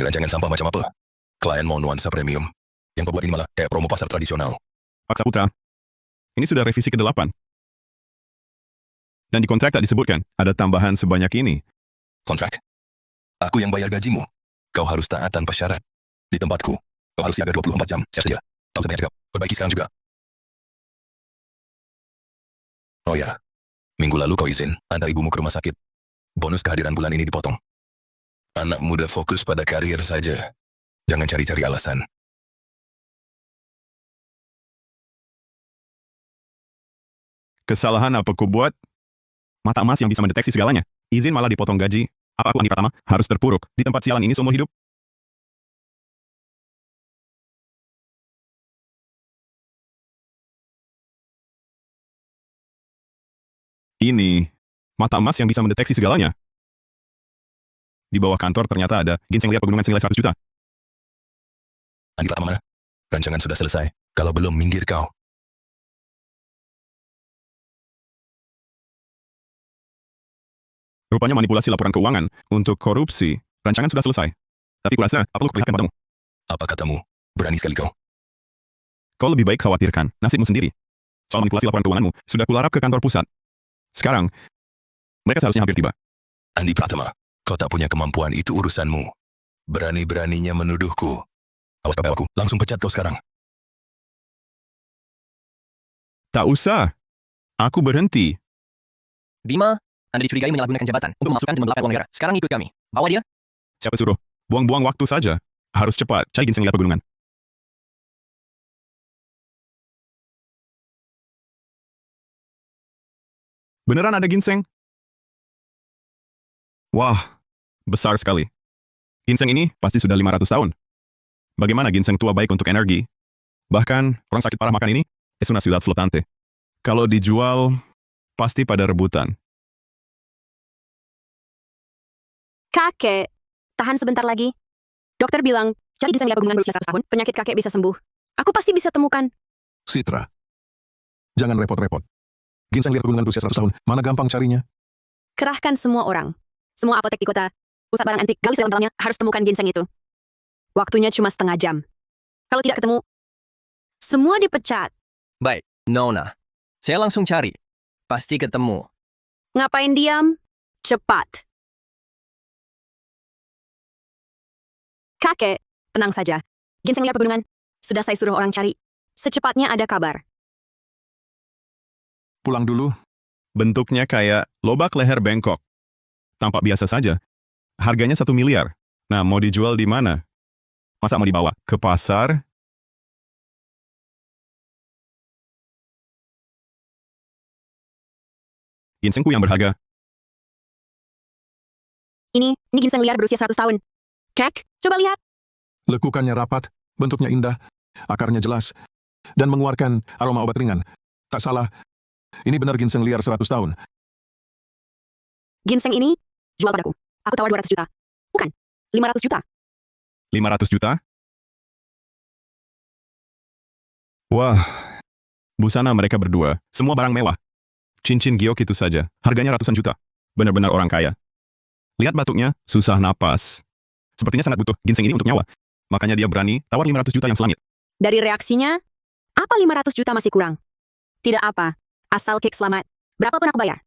Ini rancangan sampah macam apa? Klien mau nuansa premium. Yang kau buat ini malah kayak promo pasar tradisional. Pak Saputra, ini sudah revisi ke-8. Dan di kontrak tak disebutkan ada tambahan sebanyak ini. Kontrak? Aku yang bayar gajimu. Kau harus taat tanpa syarat. Di tempatku, kau harus jaga 24 jam. Siap saja. Tahu sebanyak cakap. Perbaiki sekarang juga. Oh ya, minggu lalu kau izin antar ibumu ke rumah sakit. Bonus kehadiran bulan ini dipotong. Anak muda fokus pada karir saja. Jangan cari-cari alasan. Kesalahan apa ku buat? Mata emas yang bisa mendeteksi segalanya. Izin malah dipotong gaji. Apa aku Andi Pratama harus terpuruk di tempat sialan ini seumur hidup? Ini mata emas yang bisa mendeteksi segalanya. Di bawah kantor ternyata ada ginseng liar pegunungan senilai 100 juta. Andi Pratama mana? Rancangan sudah selesai. Kalau belum, minggir kau. Rupanya manipulasi laporan keuangan untuk korupsi. Rancangan sudah selesai. Tapi kurasa, apa perlu kuperlihatkan padamu? Apa katamu? Berani sekali kau. Kau lebih baik khawatirkan nasibmu sendiri. Soal manipulasi laporan keuanganmu, sudah kularap ke kantor pusat. Sekarang, mereka seharusnya hampir tiba. Andi Pratama, kau tak punya kemampuan, itu urusanmu. Berani-beraninya menuduhku. Awas kau aku, langsung pecat kau sekarang. Tak usah. Aku berhenti. Bima, Anda dicurigai menyalahgunakan jabatan untuk memasukkan dan melakukan uang negara. Sekarang ikut kami. Bawa dia. Siapa suruh? Buang-buang waktu saja. Harus cepat, cari ginseng liar pegunungan. Beneran ada ginseng? Wah, besar sekali. Ginseng ini pasti sudah 500 tahun. Bagaimana ginseng tua baik untuk energi? Bahkan, orang sakit parah makan ini, es una ciudad flotante. Kalau dijual, pasti pada rebutan. Kakek, tahan sebentar lagi. Dokter bilang, cari ginseng liar pegunungan berusia 100 tahun, penyakit kakek bisa sembuh. Aku pasti bisa temukan. Citra, jangan repot-repot. Ginseng liar pegunungan berusia 100 tahun, mana gampang carinya? Kerahkan semua orang. Semua apotek di kota, pusat barang antik, gali dalam-dalamnya, harus temukan ginseng itu. Waktunya cuma setengah jam. Kalau tidak ketemu, semua dipecat. Baik, Nona. Saya langsung cari. Pasti ketemu. Ngapain diam? Cepat. Kakek, tenang saja. Ginseng liar pegunungan, sudah saya suruh orang cari. Secepatnya ada kabar. Pulang dulu. Bentuknya kayak lobak leher bengkok. Tampak biasa saja. Harganya 1 miliar. Nah, mau dijual di mana? Masa mau dibawa ke pasar? Ginsengku yang berharga. Ini ginseng liar berusia 100 tahun. Kek, coba lihat. Lekukannya rapat, bentuknya indah, akarnya jelas, dan mengeluarkan aroma obat ringan. Tak salah, ini benar ginseng liar 100 tahun. Ginseng ini, jual padaku. Aku tawar 200 juta. Bukan, 500 juta. 500 juta? Wah, busana mereka berdua, semua barang mewah. Cincin giok itu saja, harganya ratusan juta. Benar-benar orang kaya. Lihat batuknya, susah napas. Sepertinya sangat butuh ginseng ini untuk nyawa. Makanya dia berani tawar 500 juta yang selangit. Dari reaksinya, apa 500 juta masih kurang? Tidak apa, asal Kek selamat. Berapapun aku bayar.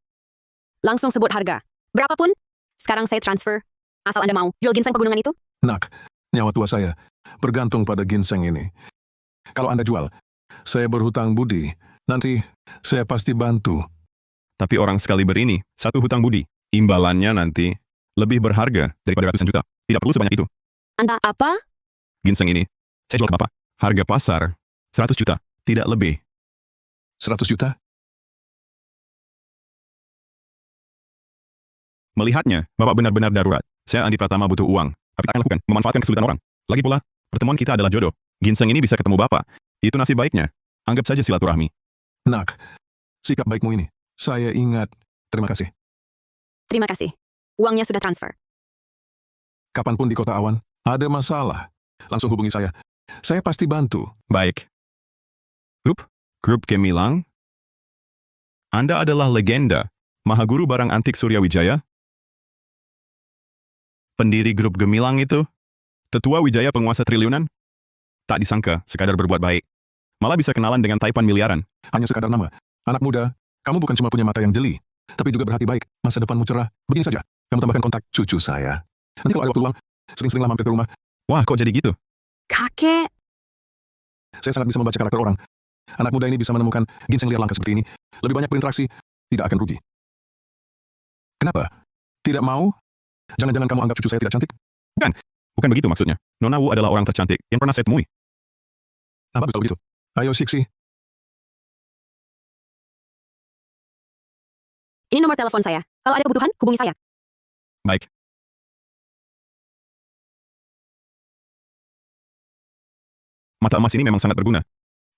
Langsung sebut harga. Berapapun, sekarang saya transfer. Asal Anda mau jual ginseng pegunungan itu? Nak, nyawa tua saya bergantung pada ginseng ini. Kalau Anda jual, saya berhutang budi. Nanti saya pasti bantu. Tapi orang sekali berini, satu hutang budi. Imbalannya nanti lebih berharga daripada ratusan juta. Tidak perlu sebanyak itu. Anda apa? Ginseng ini, saya jual ke Bapak. Harga pasar, 100 juta. Tidak lebih. 100 juta? Melihatnya, Bapak benar-benar darurat. Saya Andi Pratama butuh uang. Tapi tak akan lakukan, memanfaatkan kesulitan orang. Lagi pula, pertemuan kita adalah jodoh. Ginseng ini bisa ketemu Bapak. Itu nasib baiknya. Anggap saja silaturahmi. Nak, sikap baikmu ini, saya ingat. Terima kasih. Terima kasih. Uangnya sudah transfer. Kapanpun di Kota Awan, ada masalah, langsung hubungi saya. Saya pasti bantu. Baik. Grup Gemilang? Anda adalah legenda, Mahaguru Barang Antik Surya Wijaya? Pendiri grup Gemilang itu? Tetua Wijaya penguasa triliunan? Tak disangka, sekadar berbuat baik. Malah bisa kenalan dengan taipan miliaran. Hanya sekadar nama. Anak muda, kamu bukan cuma punya mata yang jeli, tapi juga berhati baik. Masa depanmu cerah. Begini saja, kamu tambahkan kontak cucu saya. Nanti kalau ada waktu luang, sering-seringlah mampir ke rumah. Wah, kok jadi gitu? Kakek, Saya sangat bisa membaca karakter orang. Anak muda ini bisa menemukan ginseng liar langka seperti ini. Lebih banyak berinteraksi, tidak akan rugi. Kenapa? Tidak mau? Jangan-jangan kamu anggap cucu saya tidak cantik? Bukan begitu maksudnya. Nona Wu adalah orang tercantik yang pernah saya temui. Nah, bagus kalau begitu. Ayo, Siksi. ini nomor telepon saya. Kalau ada kebutuhan, hubungi saya. Baik. Mata emas ini memang sangat berguna.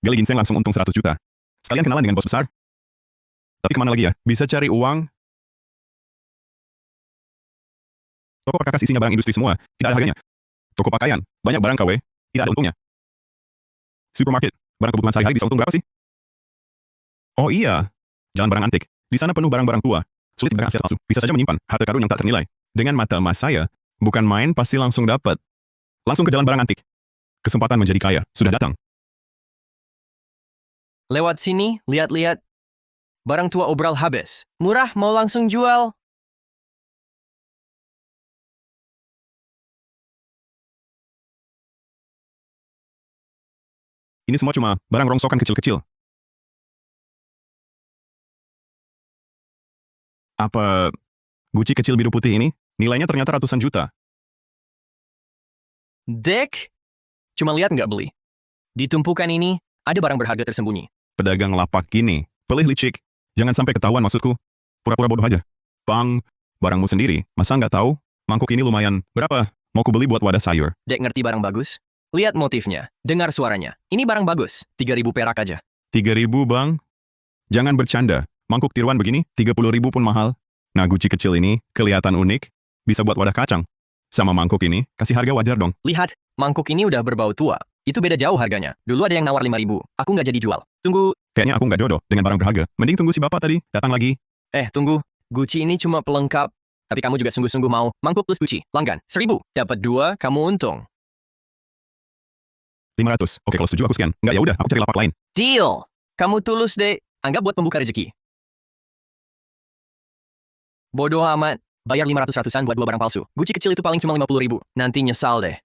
Gali ginseng langsung untung 100 juta. Sekalian kenalan dengan bos besar. Tapi kemana lagi ya? Bisa cari uang. Toko perkakas isinya barang industri semua. Tidak ada harganya. Toko pakaian. Banyak barang KW. Tidak ada untungnya. Supermarket. Barang kebutuhan sehari-hari bisa untung berapa sih? Oh iya. Jalan barang antik. Di sana penuh barang-barang tua. Sulit diberikan aset palsu. Bisa saja menyimpan harta karun yang tak ternilai. Dengan mata emas saya, bukan main pasti langsung dapat. Langsung ke jalan barang antik. Kesempatan menjadi kaya sudah datang. Lewat sini, lihat-lihat. Barang tua obral habis. Murah, mau langsung jual. Ini semua cuma barang rongsokan kecil-kecil. Apa Gucci kecil biru putih ini nilainya ternyata ratusan juta. Dick, cuma lihat nggak beli. Di tumpukan ini, ada barang berharga tersembunyi. Pedagang lapak gini, pelih licik. Jangan sampai ketahuan maksudku. Pura-pura bodoh aja. Bang, barangmu sendiri. Masa nggak tahu? Mangkuk ini lumayan. Berapa? Mau kubeli buat wadah sayur. Dek ngerti barang bagus? Lihat motifnya, dengar suaranya. Ini barang bagus, 3.000 perak aja. 3.000 bang? Jangan bercanda. Mangkuk tiruan begini, 30.000 pun mahal. Nah Gucci kecil ini, kelihatan unik. Bisa buat wadah kacang. Sama mangkuk ini, kasih harga wajar dong. Lihat, mangkuk ini udah berbau tua. Itu beda jauh harganya. Dulu ada yang nawar 5.000. Aku nggak jadi jual. Tunggu. Kayaknya aku nggak jodoh dengan barang berharga. Mending tunggu si bapak tadi, datang lagi. Tunggu. Gucci ini cuma pelengkap. Tapi kamu juga sungguh-sungguh mau. Mangkuk plus Gucci. Langgan. 1.000. Dapat 2, kamu untung. 500. Oke kalau setuju aku sekian. Nggak ya udah, aku cari lapak lain. Deal. Kamu tulus deh. Anggap buat pembuka rezeki. Bodoh amat. Bayar 500-ratusan buat 2 barang palsu. Gucci kecil itu paling cuma 50.000. Nanti nyesal deh.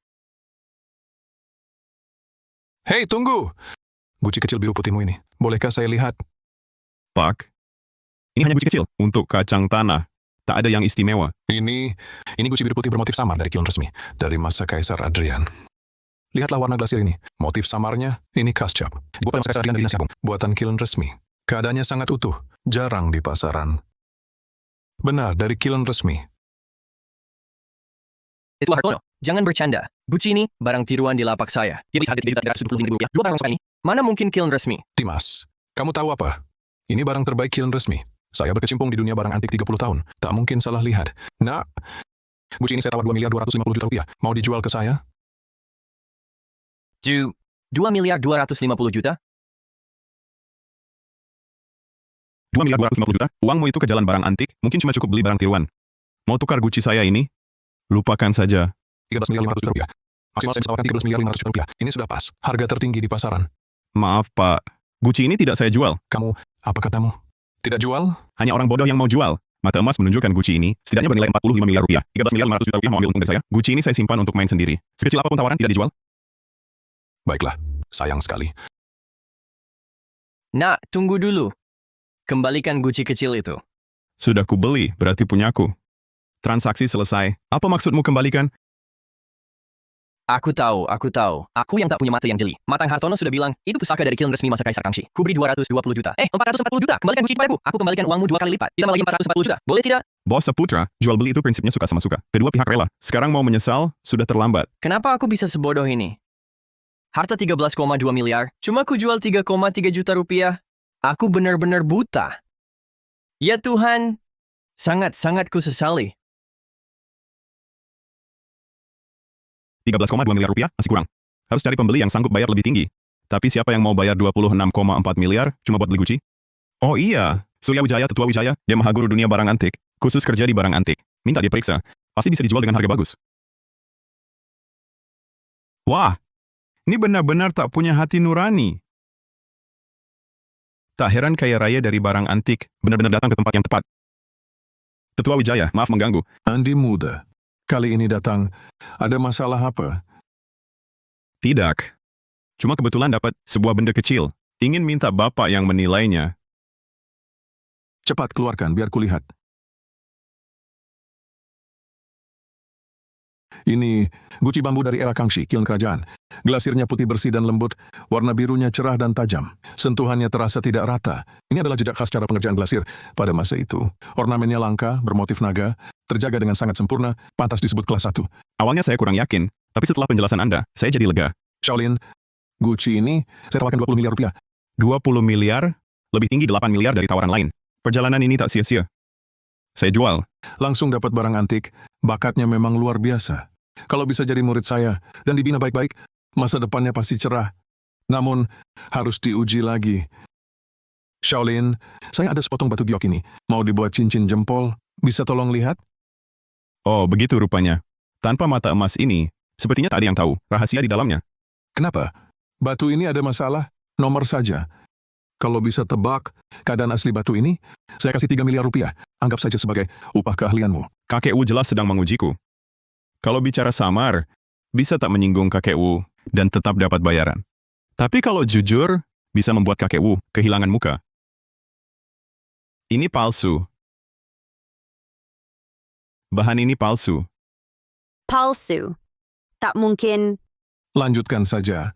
Hei, tunggu! Gucci kecil biru putihmu ini. Bolehkah saya lihat? Pak, ini hanya Gucci kecil. Untuk kacang tanah. Tak ada yang istimewa. Ini Gucci biru putih bermotif samar dari kiln resmi. Dari masa Kaisar Adrian. Lihatlah warna glasir ini. Motif samarnya, ini khas cap. Buat masa Kaisar Adrian dari dinasti Agung. Buatan kiln resmi. Keadaannya sangat utuh. Jarang di pasaran. Benar, dari kiln resmi. Itu Hartono. Jangan bercanda. Gucci ini, barang tiruan di lapak saya. Dia bisa harga Rp3.375.000. 2 barang rongsokan ini. Mana mungkin kiln resmi? Dimas, kamu tahu apa? Ini barang terbaik kiln resmi. Saya berkecimpung di dunia barang antik 30 tahun. Tak mungkin salah lihat. Nah, Gucci ini saya tawar 2.250 miliar rupiah. Mau dijual ke saya? 2.250 juta? 2.250 juta? Uangmu itu ke jalan barang antik, mungkin cuma cukup beli barang tiruan. Mau tukar Gucci saya ini? Lupakan saja. 13.500 juta rupiah. Maksimal saya bisa tawarkan 13.500 juta rupiah. Ini sudah pas. Harga tertinggi di pasaran. Maaf Pak, Gucci ini tidak saya jual. Kamu, apa katamu? Tidak jual? Hanya orang bodoh yang mau jual. Mata emas menunjukkan Gucci ini setidaknya bernilai 45 miliar rupiah. 13.500 juta rupiah mau ambil untung dari saya. Gucci ini saya simpan untuk main sendiri. Sekecil apapun tawaran tidak dijual. Baiklah, sayang sekali. Nak, tunggu dulu. Kembalikan Gucci kecil itu. Sudah kubeli, berarti punyaku. Transaksi selesai. Apa maksudmu kembalikan? Aku tahu. Aku yang tak punya mata yang jeli. Matang Hartono sudah bilang, itu pusaka dari kiln resmi masa Kaisar Kangxi. Kuberi 220 juta. 440 juta. Kembalikan Gucci padaku. Aku kembalikan uangmu 2 kali lipat. Ditambah lagi 440 juta. Boleh tidak? Bos seputra, jual beli itu prinsipnya suka sama suka. Kedua pihak rela. Sekarang mau menyesal, sudah terlambat. Kenapa aku bisa sebodoh ini? Harta 13,2 miliar, cuma ku jual 3,3 juta rupiah. Aku benar-benar buta. Ya Tuhan, sangat-sangat ku sesali. 13,2 miliar rupiah masih kurang. Harus cari pembeli yang sanggup bayar lebih tinggi. Tapi siapa yang mau bayar 26,4 miliar cuma buat beli Gucci? Oh iya, Surya Wijaya, Tetua Wijaya, dia mahaguru dunia barang antik. Khusus kerja di barang antik. Minta dia periksa. Pasti bisa dijual dengan harga bagus. Wah, ini benar-benar tak punya hati nurani. Tak heran kaya raya dari barang antik benar-benar datang ke tempat yang tepat. Tetua Wijaya, maaf mengganggu. Andi muda. Kali ini datang, ada masalah apa? Tidak. Cuma kebetulan dapat sebuah benda kecil. Ingin minta Bapak yang menilainya. Cepat keluarkan, biar kulihat. Ini guci bambu dari era Kangxi, kiln kerajaan. Glasirnya putih bersih dan lembut, warna birunya cerah dan tajam. Sentuhannya terasa tidak rata. Ini adalah jejak khas cara pengerjaan glasir pada masa itu. Ornamennya langka, bermotif naga, terjaga dengan sangat sempurna, pantas disebut kelas 1. Awalnya saya kurang yakin, tapi setelah penjelasan Anda, saya jadi lega. Shaolin, guci ini saya tawarkan 20 miliar rupiah. 20 miliar, lebih tinggi 8 miliar dari tawaran lain. Perjalanan ini tak sia-sia. Saya jual. Langsung dapat barang antik, bakatnya memang luar biasa. Kalau bisa jadi murid saya dan dibina baik-baik, masa depannya pasti cerah. Namun, harus diuji lagi. Shaolin, saya ada sepotong batu giok ini. Mau dibuat cincin jempol, bisa tolong lihat? Oh, begitu rupanya. Tanpa mata emas ini, sepertinya tak ada yang tahu rahasia di dalamnya. Kenapa? Batu ini ada masalah? Nomor saja. Kalau bisa tebak keadaan asli batu ini, saya kasih 3 miliar rupiah. Anggap saja sebagai upah keahlianmu. Kakek Wu jelas sedang mengujiku. Kalau bicara samar, bisa tak menyinggung kakek Wu dan tetap dapat bayaran. Tapi kalau jujur, bisa membuat kakek Wu kehilangan muka. Ini palsu. Bahan ini palsu. Palsu. Tak mungkin. Lanjutkan saja.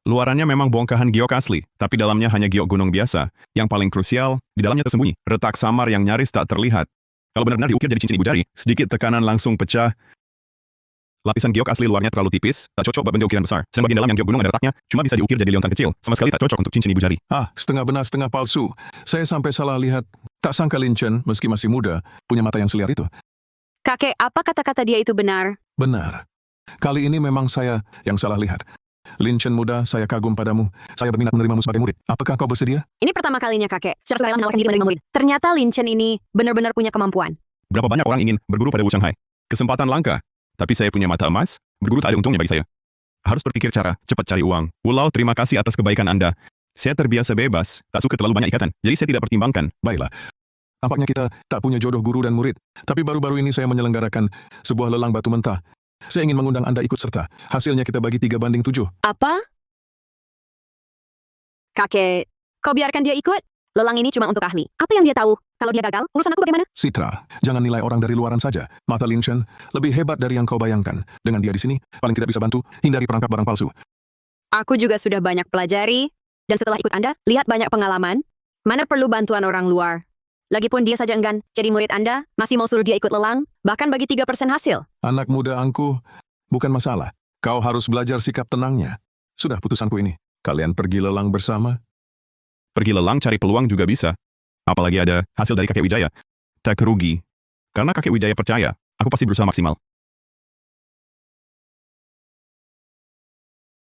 Luarannya memang bongkahan giok asli, tapi dalamnya hanya giok gunung biasa. Yang paling krusial, di dalamnya tersembunyi retak samar yang nyaris tak terlihat. Kalau benar-benar diukir jadi cincin ibu jari, sedikit tekanan langsung pecah. Lapisan giok asli luarnya terlalu tipis, tak cocok buat benda ukiran besar. Sedang bagian dalam yang giok gunung ada retaknya, cuma bisa diukir jadi liontan kecil. Sama sekali tak cocok untuk cincin ibu jari. Setengah benar, setengah palsu. Saya sampai salah lihat. Tak sangka Lin Chen, meski masih muda, punya mata yang seliar itu. Kakek, apa kata-kata dia itu benar? Benar. Kali ini memang saya yang salah lihat. Lin Chen muda, saya kagum padamu. Saya berminat menerimamu sebagai murid. Apakah kau bersedia? Ini pertama kalinya kakek. Secara sukarela menawarkan diri menerima murid. Ternyata Lin Chen ini benar-benar punya kemampuan. Berapa banyak orang ingin berguru pada Wu Shanghai? Kesempatan langka. Tapi saya punya mata emas, berguru tak ada untungnya bagi saya. Harus berpikir cara, cepat cari uang. Pulau, terima kasih atas kebaikan Anda. Saya terbiasa bebas, tak suka terlalu banyak ikatan, jadi saya tidak pertimbangkan. Baiklah. Tampaknya kita tak punya jodoh guru dan murid. Tapi baru-baru ini saya menyelenggarakan sebuah lelang batu mentah. Saya ingin mengundang Anda ikut serta. Hasilnya kita bagi 3:7. Apa? Kakek, kau biarkan dia ikut? Lelang ini cuma untuk ahli. Apa yang dia tahu? Kalau dia gagal, urusan aku bagaimana? Citra, jangan nilai orang dari luaran saja. Mata Lin Chen lebih hebat dari yang kau bayangkan. Dengan dia di sini, paling tidak bisa bantu hindari perangkap barang palsu. Aku juga sudah banyak pelajari, dan setelah ikut Anda, lihat banyak pengalaman. Mana perlu bantuan orang luar? Lagipun dia saja enggan jadi murid Anda, masih mau suruh dia ikut lelang, bahkan bagi 3% hasil. Anak muda angku, bukan masalah. Kau harus belajar sikap tenangnya. Sudah putusanku ini. Kalian pergi lelang bersama. Pergi lelang cari peluang juga bisa. Apalagi ada hasil dari kakek Wijaya. Tak kerugi. Karena kakek Wijaya percaya, aku pasti berusaha maksimal.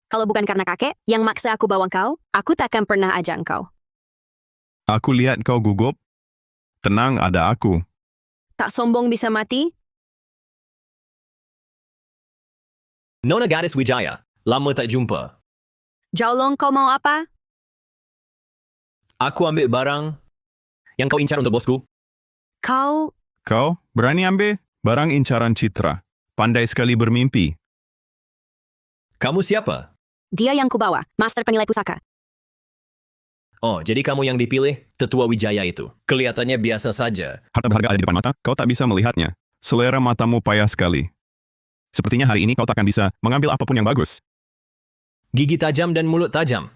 Kalau bukan karena kakek yang maksa aku bawa kau, aku takkan pernah ajak kau. Aku lihat kau gugup. Tenang, ada aku. Tak sombong bisa mati? Nona Gadis Wijaya, lama tak jumpa. Jaolong, kau mau apa? Aku ambil barang yang kau incar untuk bosku. Kau, Kau berani ambil barang incaran Citra. Pandai sekali bermimpi. Kamu siapa? dia yang kubawa, master penilai pusaka. Oh, jadi kamu yang dipilih, Tetua Wijaya itu. Kelihatannya biasa saja. Harta berharga ada di depan mata, kau tak bisa melihatnya. Selera matamu payah sekali. Sepertinya hari ini kau takkan bisa mengambil apapun yang bagus. Gigi tajam dan mulut tajam.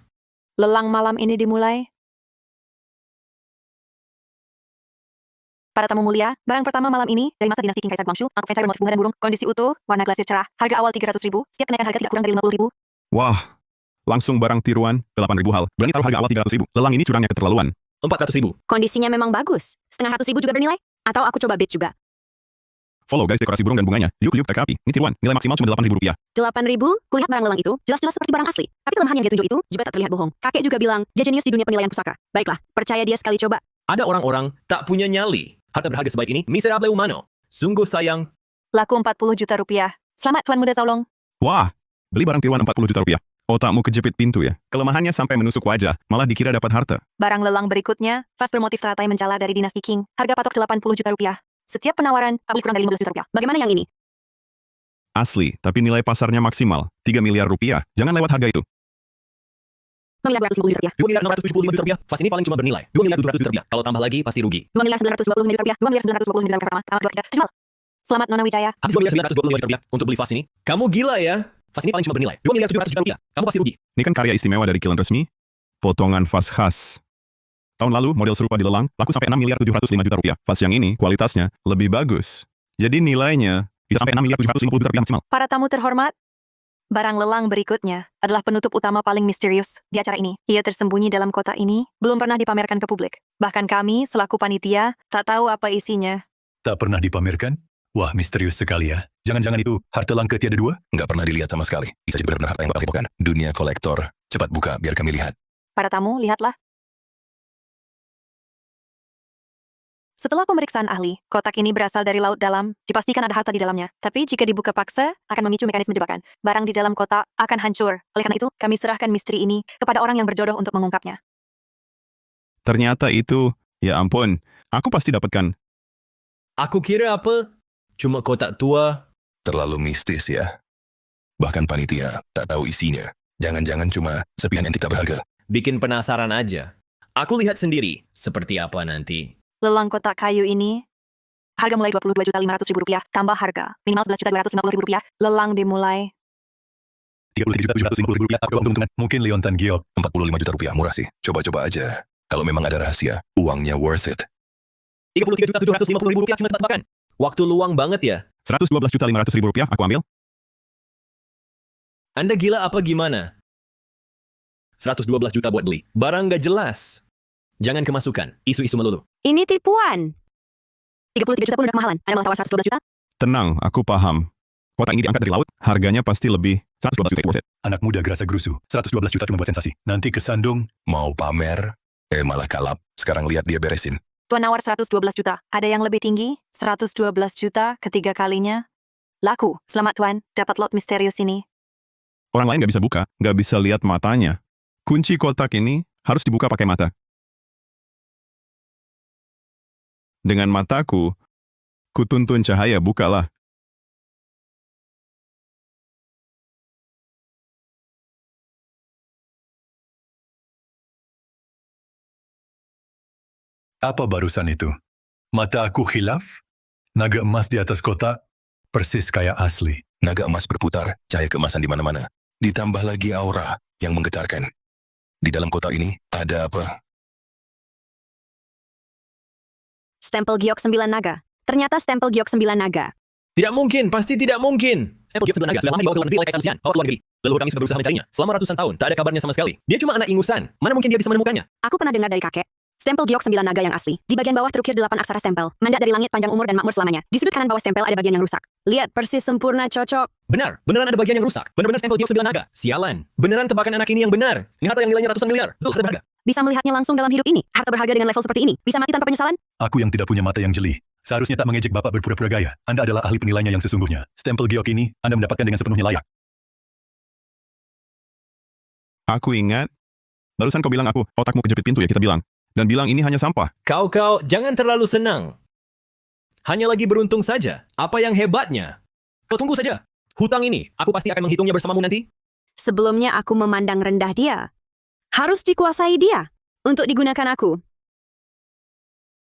Lelang malam ini dimulai. Para tamu mulia, barang pertama malam ini dari masa dinasti King Kaisar Guangxu, angkut venture bermotif bunga dan burung, kondisi utuh, warna glasir cerah, harga awal 300.000, siap kenaikan harga tidak kurang dari 50.000. Wah, langsung barang tiruan, 8.000 hal. Berani taruh harga awal 300.000. Lelang ini curangnya keterlaluan. 400.000. Kondisinya memang bagus. 1.500.000 juga bernilai? Atau aku coba bid juga? Follow guys dekorasi burung dan bunganya. Liuk-liuk tak api. Ini tiruan, nilai maksimal cuma 8.000 rupiah. 8.000? Kulihat barang lelang itu, jelas-jelas seperti barang asli. Tapi kelemahan yang dia tunjuk itu juga tak terlihat bohong. Kakek juga bilang, dia jenius di dunia penilaian pusaka. Baiklah, percaya dia sekali coba. Ada orang-orang tak punya nyali. Harta berharga sebaik ini, miserable humano. Sungguh sayang. Laku 40 juta rupiah. Selamat Tuan Muda Zaolong. Wah, Beli barang tiruan 40 juta rupiah. Otakmu kejepit pintu ya. Kelemahannya sampai menusuk wajah, malah dikira dapat harta. Barang lelang berikutnya, vas bermotif teratai menjala dari dinasti King. Harga patok 80 juta rupiah. Setiap penawaran, tak boleh kurang dari 15 juta rupiah. Bagaimana yang ini? Asli, tapi nilai pasarnya maksimal. 3 miliar rupiah. Jangan lewat harga itu. 2 miliar 250 juta rupiah. 2 miliar 675 juta rupiah. Vas ini paling cuma bernilai 2 miliar 700 juta rupiah. Kalau tambah lagi pasti rugi. 2 miliar 925 juta rupiah. 2 miliar 925 juta rupiah pertama. 2, 3, jual. Selamat Nona Wijaya. Habis 2 miliar 925 juta rupiah untuk beli vas ini. Kamu gila ya? Vas ini paling cuma bernilai 2 miliar 700 juta rupiah. Kamu pasti rugi. Ini kan karya istimewa dari Kilen Resmi. Potongan vas khas. Tahun lalu, model serupa di lelang, laku sampai 6 miliar 705 juta rupiah. Vas yang ini, kualitasnya, lebih bagus. Jadi nilainya bisa sampai 6 miliar 750 juta rupiah maksimal. Para tamu terhormat, barang lelang berikutnya adalah penutup utama paling misterius di acara ini. Ia tersembunyi dalam kotak ini, belum pernah dipamerkan ke publik. Bahkan kami, selaku panitia, tak tahu apa isinya. Tak pernah dipamerkan? Wah, misterius sekali ya. Jangan-jangan itu harta langka tiada dua? Nggak pernah dilihat sama sekali. Bisa jadi benar-benar harta yang bakal hebohkan. Dunia kolektor. Cepat buka biar kami lihat. Para tamu, lihatlah. Setelah pemeriksaan ahli, kotak ini berasal dari laut dalam, dipastikan ada harta di dalamnya. Tapi jika dibuka paksa, akan memicu mekanisme jebakan. Barang di dalam kotak akan hancur. Oleh karena itu, kami serahkan misteri ini kepada orang yang berjodoh untuk mengungkapnya. Ternyata itu, ya ampun, aku pasti dapatkan. Aku kira apa? Cuma kotak tua. Terlalu mistis ya. Bahkan panitia tak tahu isinya. Jangan-jangan cuma serpihan yang tidak berharga. Bikin penasaran aja. Aku lihat sendiri seperti apa nanti. Lelang kotak kayu ini, harga mulai 22.500.000 rupiah, tambah harga, minimal 11.250.000 rupiah. Lelang dimulai 37.750.000 rupiah aku untung-untungan. Mungkin Leontan Giok. 45 juta rupiah murah sih. Coba-coba aja. Kalau memang ada rahasia, uangnya worth it. 33.750.000 rupiah cuma tebak-tebakan. Waktu luang banget ya. 112.500.000 rupiah aku ambil. Anda gila apa gimana? 112 juta buat beli. Barang gak jelas. Jangan kemasukan. Isu-isu melulu. Ini tipuan. 33 juta pun udah kemahalan. Anda malah tawar 112 juta? Tenang, aku paham. Kotak ini diangkat dari laut, harganya pasti lebih 112 juta worth it. Anak muda gerasa gerusu. 112 juta cuma buat sensasi. Nanti kesandung. Mau pamer, malah kalap. Sekarang lihat dia beresin. Tuan nawar 112 juta. Ada yang lebih tinggi? 112 juta ketiga kalinya. Laku. Selamat Tuan, dapat lot misterius ini. Orang lain nggak bisa buka, nggak bisa lihat matanya. Kunci kotak ini harus dibuka pakai mata. Dengan mataku, kutuntun cahaya, bukalah. Apa barusan itu? Mata aku khilaf? Naga emas di atas kotak? Persis kayak asli. Naga emas berputar, cahaya keemasan di mana-mana. Ditambah lagi aura yang menggetarkan. Di dalam kotak ini ada apa? Stempel giok 9 naga. Ternyata stempel giok 9 naga. Tidak mungkin, pasti tidak mungkin. Stempel giok 9 naga sudah lama dibawa ke luar negeri oleh Kaisar Lucian. Bawa ke luar negeri. Leluhur kami sudah berusaha mencarinya. Selama ratusan tahun, tak ada kabarnya sama sekali. Dia cuma anak ingusan. Mana mungkin dia bisa menemukannya? Aku pernah dengar dari kakek. Stempel giok 9 naga yang asli. Di bagian bawah terukir 8 aksara stempel. Mandat dari langit, panjang umur dan makmur selamanya. Di sudut kanan bawah stempel ada bagian yang rusak. Lihat, persis sempurna, cocok. Benar, beneran ada bagian yang rusak. Benar-benar stempel giok 9 naga. Sialan. Beneran tebakan anak ini yang benar. Ini harta yang nilainya ratusan miliar. Loh, harta berharga. Bisa melihatnya langsung dalam hidup ini. Harta berharga dengan level seperti ini. Bisa mati tanpa penyesalan? Aku yang tidak punya mata yang jeli. Seharusnya tak mengejek Bapak berpura-pura gaya. Anda adalah ahli penilainya yang sesungguhnya. Stempel giok ini Anda mendapatkan dengan sepenuhnya layak. Aku ingat, barusan kau bilang aku, otakmu kejepit pintu ya kita bilang. Dan bilang ini hanya sampah. Kau, jangan terlalu senang. Hanya lagi beruntung saja. Apa yang hebatnya? Kau tunggu saja. Hutang ini, aku pasti akan menghitungnya bersamamu nanti. Sebelumnya aku memandang rendah dia. Harus dikuasai dia. Untuk digunakan aku.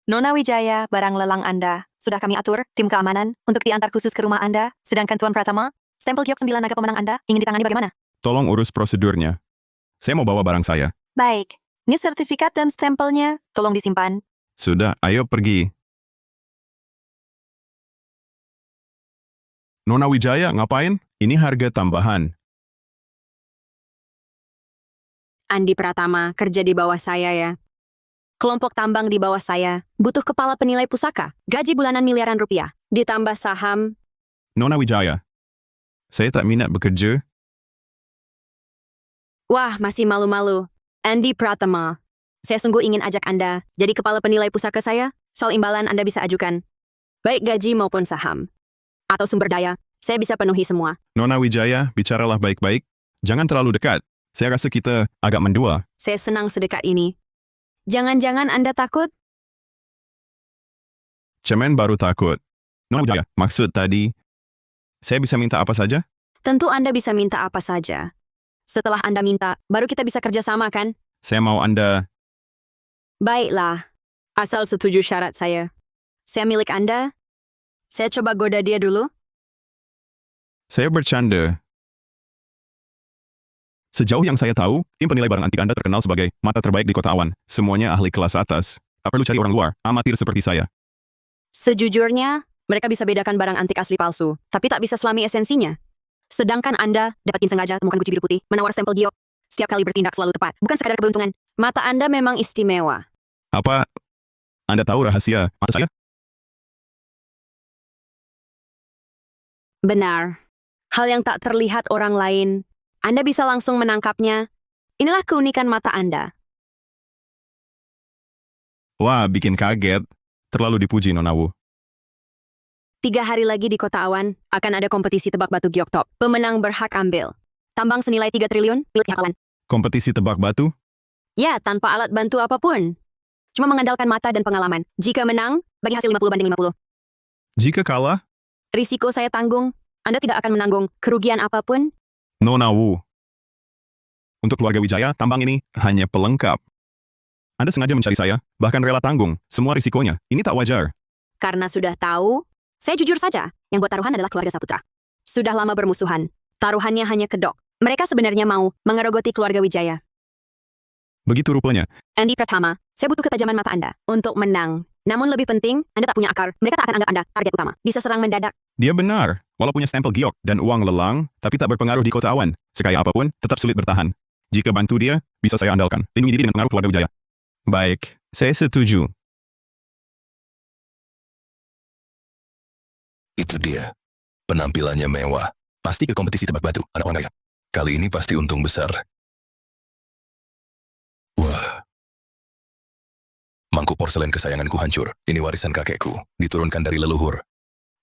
Nona Wijaya, barang lelang Anda. Sudah kami atur, tim keamanan, untuk diantar khusus ke rumah Anda. Sedangkan Tuan Pratama, stempel giok 9 naga pemenang Anda, ingin ditangani bagaimana? Tolong urus prosedurnya. Saya mau bawa barang saya. Baik. Ini sertifikat dan stempelnya. Tolong disimpan. Sudah, ayo pergi. Nona Wijaya, ngapain? Ini harga tambahan. Andi Pratama kerja di bawah saya ya. Kelompok tambang di bawah saya. Butuh kepala penilai pusaka. Gaji bulanan miliaran rupiah. Ditambah saham. Nona Wijaya, saya tak minat bekerja. Wah, masih malu-malu. Andi Pratama. Saya sungguh ingin ajak Anda jadi kepala penilai pusaka saya. Soal imbalan Anda bisa ajukan. Baik gaji maupun saham. Atau sumber daya. Saya bisa penuhi semua. Nona Wijaya, bicaralah baik-baik. Jangan terlalu dekat. Saya rasa kita agak mendua. Saya senang sedekat ini. Jangan-jangan Anda takut? Cemen baru takut. Nona Wijaya, maksud tadi, saya bisa minta apa saja? Tentu Anda bisa minta apa saja. Setelah Anda minta, baru kita bisa kerjasama kan? Saya mau Anda... Baiklah, asal setuju syarat saya. Saya milik Anda. Saya coba goda dia dulu. Saya bercanda. Sejauh yang saya tahu, tim penilai barang antik Anda terkenal sebagai mata terbaik di Kota Awan. Semuanya ahli kelas atas. Tak perlu cari orang luar, amatir seperti saya. Sejujurnya, mereka bisa bedakan barang antik asli palsu, tapi tak bisa selami esensinya. Sedangkan Anda dapatin sengaja temukan guci biru putih, menawar stempel giok. Setiap kali bertindak selalu tepat, bukan sekadar keberuntungan. Mata Anda memang istimewa. Apa Anda tahu rahasia mata saya? Benar. Hal yang tak terlihat orang lain, Anda bisa langsung menangkapnya. Inilah keunikan mata Anda. Wah, bikin kaget. Terlalu dipuji, Nona Wu. 3 hari lagi di Kota Awan, akan ada kompetisi tebak batu giok top. Pemenang berhak ambil tambang senilai 3 triliun milik pihak lawan. Kompetisi tebak batu? Ya, tanpa alat bantu apapun. Cuma mengandalkan mata dan pengalaman. Jika menang, bagi hasil 50/50. Jika kalah, Risiko saya tanggung. Anda tidak akan menanggung kerugian apapun. Nona Wu. Untuk keluarga Wijaya, tambang ini hanya pelengkap. Anda sengaja mencari saya, bahkan rela tanggung semua risikonya. Ini tak wajar. Karena sudah tahu, saya jujur saja, yang buat taruhan adalah keluarga Saputra. Sudah lama bermusuhan. Taruhannya hanya kedok. Mereka sebenarnya mau mengerogoti keluarga Wijaya. Begitu rupanya. Andy Pratama, saya butuh ketajaman mata Anda untuk menang. Namun lebih penting, Anda tak punya akar. Mereka tak akan anggap Anda target utama. Bisa serang mendadak. Dia benar. Walau punya stempel giok dan uang lelang, tapi tak berpengaruh di Kota Awan. Sekaya apapun, tetap sulit bertahan. Jika bantu dia, bisa saya andalkan. Lindungi diri dengan pengaruh keluarga Wijaya. Baik, saya setuju. Itu dia. Penampilannya mewah. Pasti ke kompetisi tebak batu, anak orang kaya. Kali ini pasti untung besar. Wah. Mangkuk porselen kesayanganku hancur. Ini warisan kakekku, diturunkan dari leluhur.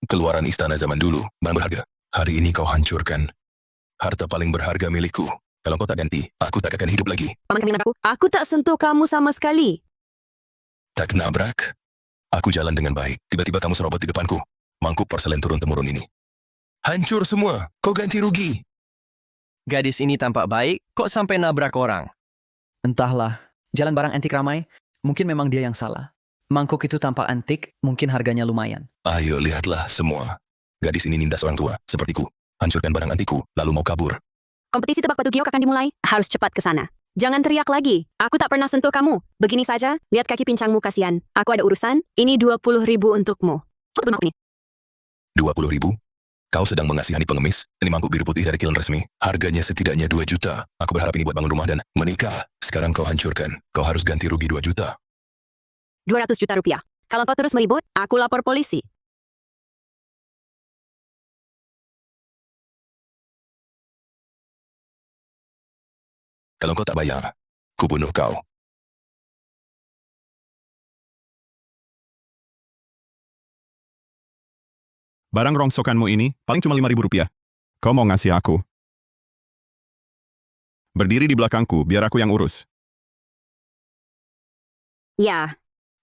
Keluaran istana zaman dulu, barang berharga. Hari ini kau hancurkan. Harta paling berharga milikku. Kalau kau tak ganti, aku tak akan hidup lagi. Paman kami nabrakku. Aku tak sentuh kamu sama sekali. Tak nabrak. Aku jalan dengan baik. Tiba-tiba kamu serobot di depanku. Mangkuk porselen turun-temurun ini. Hancur semua. Kau ganti rugi. Gadis ini tampak baik, kok sampai nabrak orang? Entahlah, jalan barang antik ramai, mungkin memang dia yang salah. Mangkuk itu tampak antik, mungkin harganya lumayan. Ayo lihatlah semua. Gadis ini nindas orang tua, sepertiku. Hancurkan barang antikku, lalu mau kabur. Kompetisi tebak batu giok akan dimulai. Harus cepat ke sana. Jangan teriak lagi. Aku tak pernah sentuh kamu. Begini saja, lihat kaki pincangmu kasihan. Aku ada urusan, ini 20.000 untukmu. Foto belum aku ini. 20.000? Kau sedang mengasihani pengemis? Ini mangkuk biru putih dari kiln resmi. Harganya setidaknya 2 juta. Aku berharap ini buat bangun rumah dan menikah. Sekarang kau hancurkan. Kau harus ganti rugi 2 juta. 200 juta rupiah. Kalau kau terus meribut, aku lapor polisi. Kalau kau tak bayar, ku bunuh kau. Barang rongsokanmu ini paling cuma 5.000 rupiah. Kau mau ngasih aku? Berdiri di belakangku, biar aku yang urus. Ya,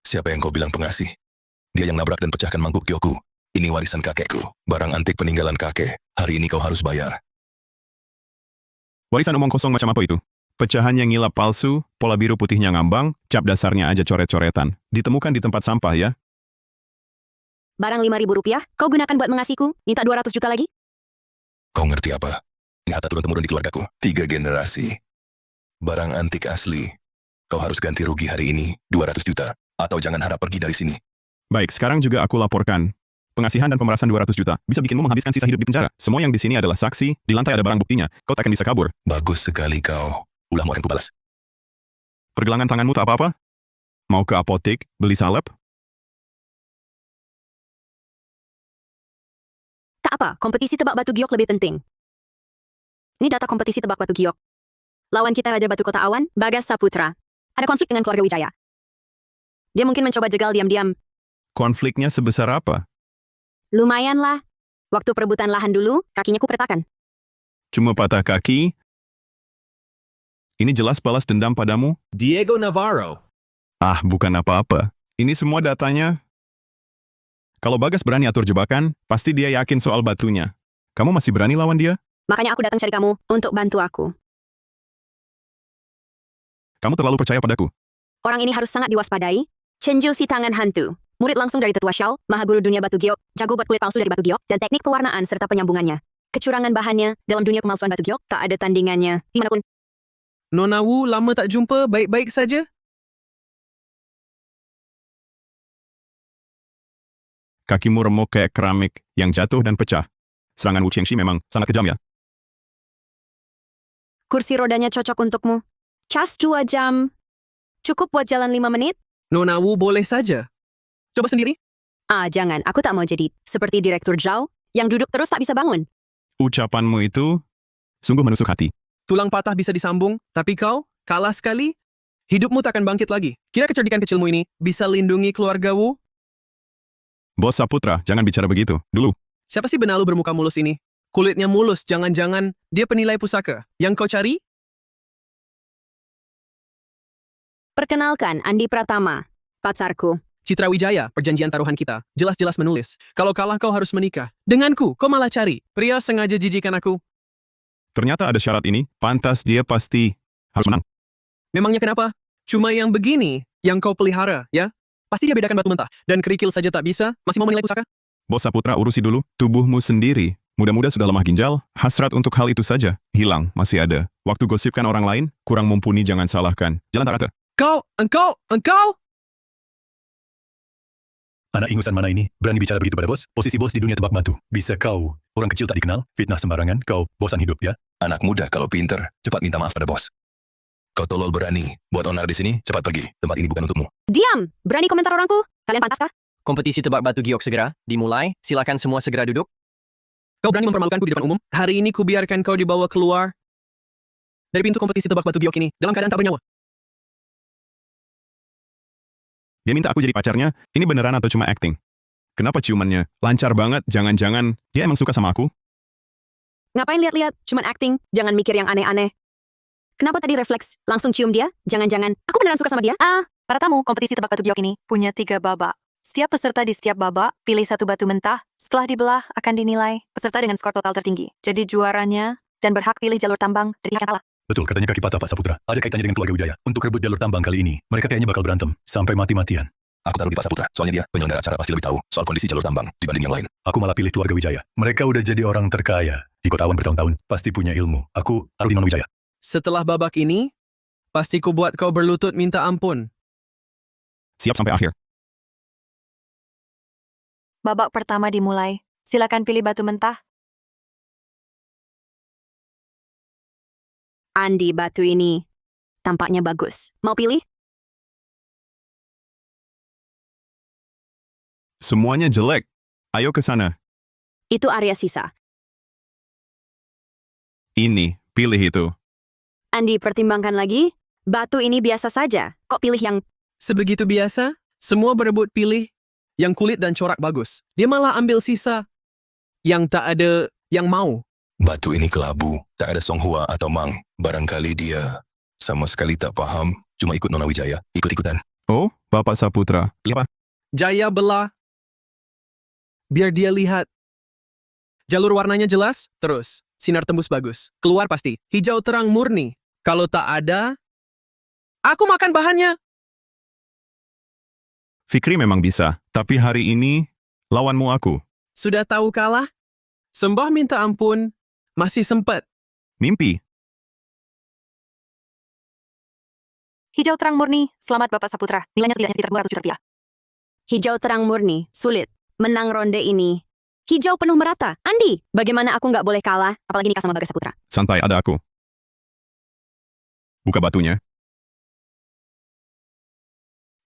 Siapa yang kau bilang pengasih? Dia yang nabrak dan pecahkan mangkuk giokku. Ini warisan kakekku. Barang antik peninggalan kakek. Hari ini kau harus bayar. Warisan omong kosong macam apa itu? Pecahannya ngilap palsu, pola biru putihnya ngambang, cap dasarnya aja coret-coretan. Ditemukan di tempat sampah ya. barang 5.000 rupiah, kau gunakan buat mengasihiku, minta 200 juta lagi? Kau ngerti apa? Ini harta turun-temurun di keluargaku. 3 generasi. Barang antik asli. Kau harus ganti rugi hari ini 200 juta. Atau jangan harap pergi dari sini. Baik, sekarang juga aku laporkan. Pengasihan dan pemerasan 200 juta bisa bikinmu menghabiskan sisa hidup di penjara. Semua yang di sini adalah saksi, di lantai ada barang buktinya. Kau tak akan bisa kabur. Bagus sekali kau. Ulahmu akan kubalas. Pergelangan tanganmu tak apa-apa? Mau ke apotek, beli salep? Tak apa, kompetisi tebak batu giok lebih penting. Ini data kompetisi tebak batu giok. Lawan kita Raja Batu Kota Awan, Bagas Saputra. Ada konflik dengan keluarga Wijaya. Dia mungkin mencoba jegal diam-diam. Konfliknya sebesar apa? Lumayan lah. Waktu perebutan lahan dulu, kakinya ku peretakan. Cuma patah kaki. Ini jelas balas dendam padamu? Diego Navarro. Ah, bukan apa-apa. Ini semua datanya. Kalau Bagas berani atur jebakan, pasti dia yakin soal batunya. Kamu masih berani lawan dia? Makanya aku datang cari kamu untuk bantu aku. Kamu terlalu percaya padaku. Orang ini harus sangat diwaspadai. Chenju si tangan hantu. Murid langsung dari Tetua Xiao, Maha Guru Dunia Batu Giok, jago buat kulit palsu dari batu giok, dan teknik pewarnaan serta penyambungannya. Kecurangan bahannya dalam dunia pemalsuan batu giok tak ada tandingannya. Dimanapun. Nona Wu lama tak jumpa, baik-baik saja? Kakimu remuk kayak keramik yang jatuh dan pecah. Serangan Wu Qiangxi memang sangat kejam ya. Kursi rodanya cocok untukmu. Cas 2 jam. Cukup buat jalan 5 menit? Nona Wu boleh saja. Coba sendiri. Ah, jangan. Aku tak mau jadi seperti Direktur Zhao, yang duduk terus tak bisa bangun. Ucapanmu itu sungguh menusuk hati. Tulang patah bisa disambung, tapi kau kalah sekali. Hidupmu tak akan bangkit lagi. Kira kecerdikan kecilmu ini bisa lindungi keluarga Wu? Bos Saputra, jangan bicara begitu. Dulu, Siapa sih benalu bermuka mulus ini? Kulitnya mulus, jangan-jangan dia penilai pusaka. Yang kau cari? Perkenalkan, Andi Pratama, pacarku. Citra Wijaya, perjanjian taruhan kita. Jelas-jelas menulis. Kalau kalah kau harus menikah. Denganku, kau malah cari. Pria sengaja jijikan aku. ternyata ada syarat ini. Pantas dia pasti harus menang. Memangnya kenapa? Cuma yang begini yang kau pelihara, ya? Pasti dia bedakan batu mentah. Dan kerikil saja tak bisa, masih mau menilai pusaka? Bos Saputra, urusi dulu tubuhmu sendiri. Muda-muda sudah lemah ginjal, hasrat untuk hal itu saja. Hilang, masih ada. Waktu gosipkan orang lain, kurang mumpuni, jangan salahkan. Jalan tak kata. Engkau! Anak ingusan mana ini? Berani bicara begitu pada bos? Posisi bos di dunia tebak batu. Bisa kau, orang kecil tak dikenal, fitnah sembarangan, kau bosan hidup ya? Anak muda kalau pinter, cepat minta maaf pada bos. Kau tolol berani. Buat onar di sini, cepat pergi. Tempat ini bukan untukmu. Diam! Berani komentar orangku? Kalian pantas kah? Kompetisi tebak batu giok segera dimulai. Silakan semua segera duduk. Kau berani mempermalukanku di depan umum? Hari ini kubiarkan kau dibawa keluar dari pintu kompetisi tebak batu giok ini dalam keadaan tak bernyawa. Dia minta aku jadi pacarnya, ini beneran atau cuma acting? Kenapa ciumannya? Lancar banget, jangan-jangan dia emang suka sama aku? Ngapain lihat-lihat? Cuman acting, jangan mikir yang aneh-aneh. Kenapa tadi refleks? Langsung cium dia? Jangan-jangan, aku beneran suka sama dia? Para tamu, kompetisi tebak batu giok ini punya 3 babak. Setiap peserta di setiap babak pilih 1 batu mentah. Setelah dibelah, akan dinilai peserta dengan skor total tertinggi. Jadi juaranya dan berhak pilih jalur tambang dari pihak yang kalah. Betul, katanya kaki patah Pak Saputra. Ada kaitannya dengan keluarga Wijaya. Untuk rebut jalur tambang kali ini, mereka kayaknya bakal berantem. Sampai mati-matian. Aku taruh di Pak Saputra, soalnya dia penyelenggara acara pasti lebih tahu soal kondisi jalur tambang dibanding yang lain. Aku malah pilih keluarga Wijaya. Mereka udah jadi orang terkaya. Di kota awan bertahun-tahun, pasti punya ilmu. Aku taruh di Nona Wijaya. Setelah babak ini, pasti ku buat kau berlutut minta ampun. Siap sampai akhir. Babak pertama dimulai. Silakan pilih batu mentah. Andi, batu ini tampaknya bagus. Mau pilih? Semuanya jelek. Ayo ke sana. Itu area sisa. Ini, pilih itu. Andi, pertimbangkan lagi. Batu ini biasa saja. Kok pilih yang... Sebegitu biasa, semua berebut pilih yang kulit dan corak bagus. Dia malah ambil sisa yang tak ada yang mau. Batu ini kelabu, tak ada Song Hua atau Mang. Barangkali dia sama sekali tak paham, cuma ikut Nona Wijaya, ikut-ikutan. Oh, Bapak Saputra. Iya, Pak. Jaya belah. Biar dia lihat. Jalur warnanya jelas, terus. Sinar tembus bagus. Keluar pasti. Hijau terang murni. Kalau tak ada, aku makan bahannya. Fikri memang bisa, tapi hari ini lawanmu aku. Sudah tahu kalah? Sembah minta ampun. Masih sempat. Mimpi. Hijau terang murni. Selamat Bapak Saputra. Nilainya setidaknya sekitar 200 juta rupiah. Hijau terang murni, sulit. Menang ronde ini. Hijau penuh merata. Andi, bagaimana aku nggak boleh kalah, apalagi nikah sama Bagas Saputra? Santai, ada aku. Buka batunya.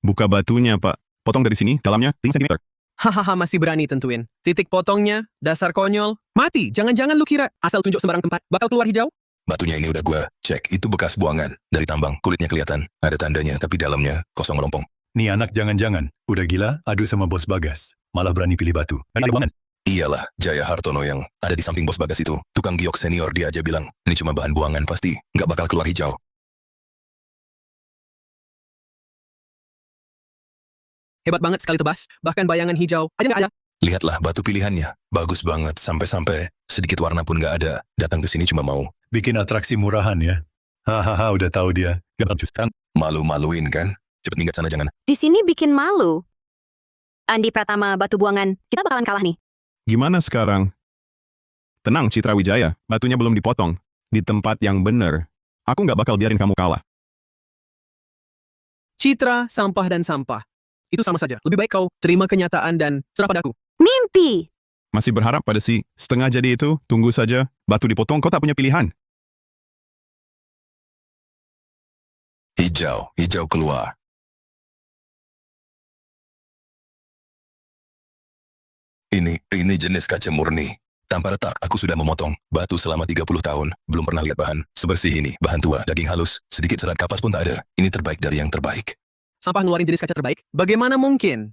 Buka batunya, Pak. Potong dari sini, dalamnya 5 cm. Hahaha, masih berani tentuin. Titik potongnya, dasar konyol. Mati, jangan-jangan lu kira asal tunjuk sembarang tempat, bakal keluar hijau? Batunya ini udah gua cek, itu bekas buangan. Dari tambang, kulitnya kelihatan. Ada tandanya, tapi dalamnya kosong melompong. Nih anak jangan-jangan. Udah gila, adu sama bos Bagas. Malah berani pilih batu. Kan ada banget. Iyalah, Jaya Hartono yang ada di samping bos Bagas itu. Tukang giok senior, dia aja bilang, ini cuma bahan buangan pasti, nggak bakal keluar hijau. Hebat banget sekali tebas, bahkan bayangan hijau aja nggak ada. Lihatlah batu pilihannya, bagus banget, sampai-sampai sedikit warna pun nggak ada. Datang ke sini cuma mau Bikin atraksi murahan ya. Hahaha, udah tahu dia. Gak becus kan? malu-maluin kan? Cepet minggat sana jangan. Di sini bikin malu. Andi Pratama, batu buangan. Kita bakalan kalah nih. Gimana sekarang? Tenang, Citra Wijaya. Batunya belum dipotong. Di tempat yang benar. Aku nggak bakal biarin kamu kalah. Citra, sampah dan sampah. Itu sama saja. Lebih baik kau terima kenyataan dan serah padaku. Mimpi! Masih berharap pada si setengah jadi itu? Tunggu saja. Batu dipotong, kau tak punya pilihan. Hijau keluar. Ini jenis kaca murni. Tanpa retak, aku sudah memotong batu selama 30 tahun. Belum pernah lihat bahan sebersih ini. Bahan tua, daging halus, sedikit serat kapas pun tak ada. Ini terbaik dari yang terbaik. Sampah ngeluarin jenis kaca terbaik? Bagaimana mungkin?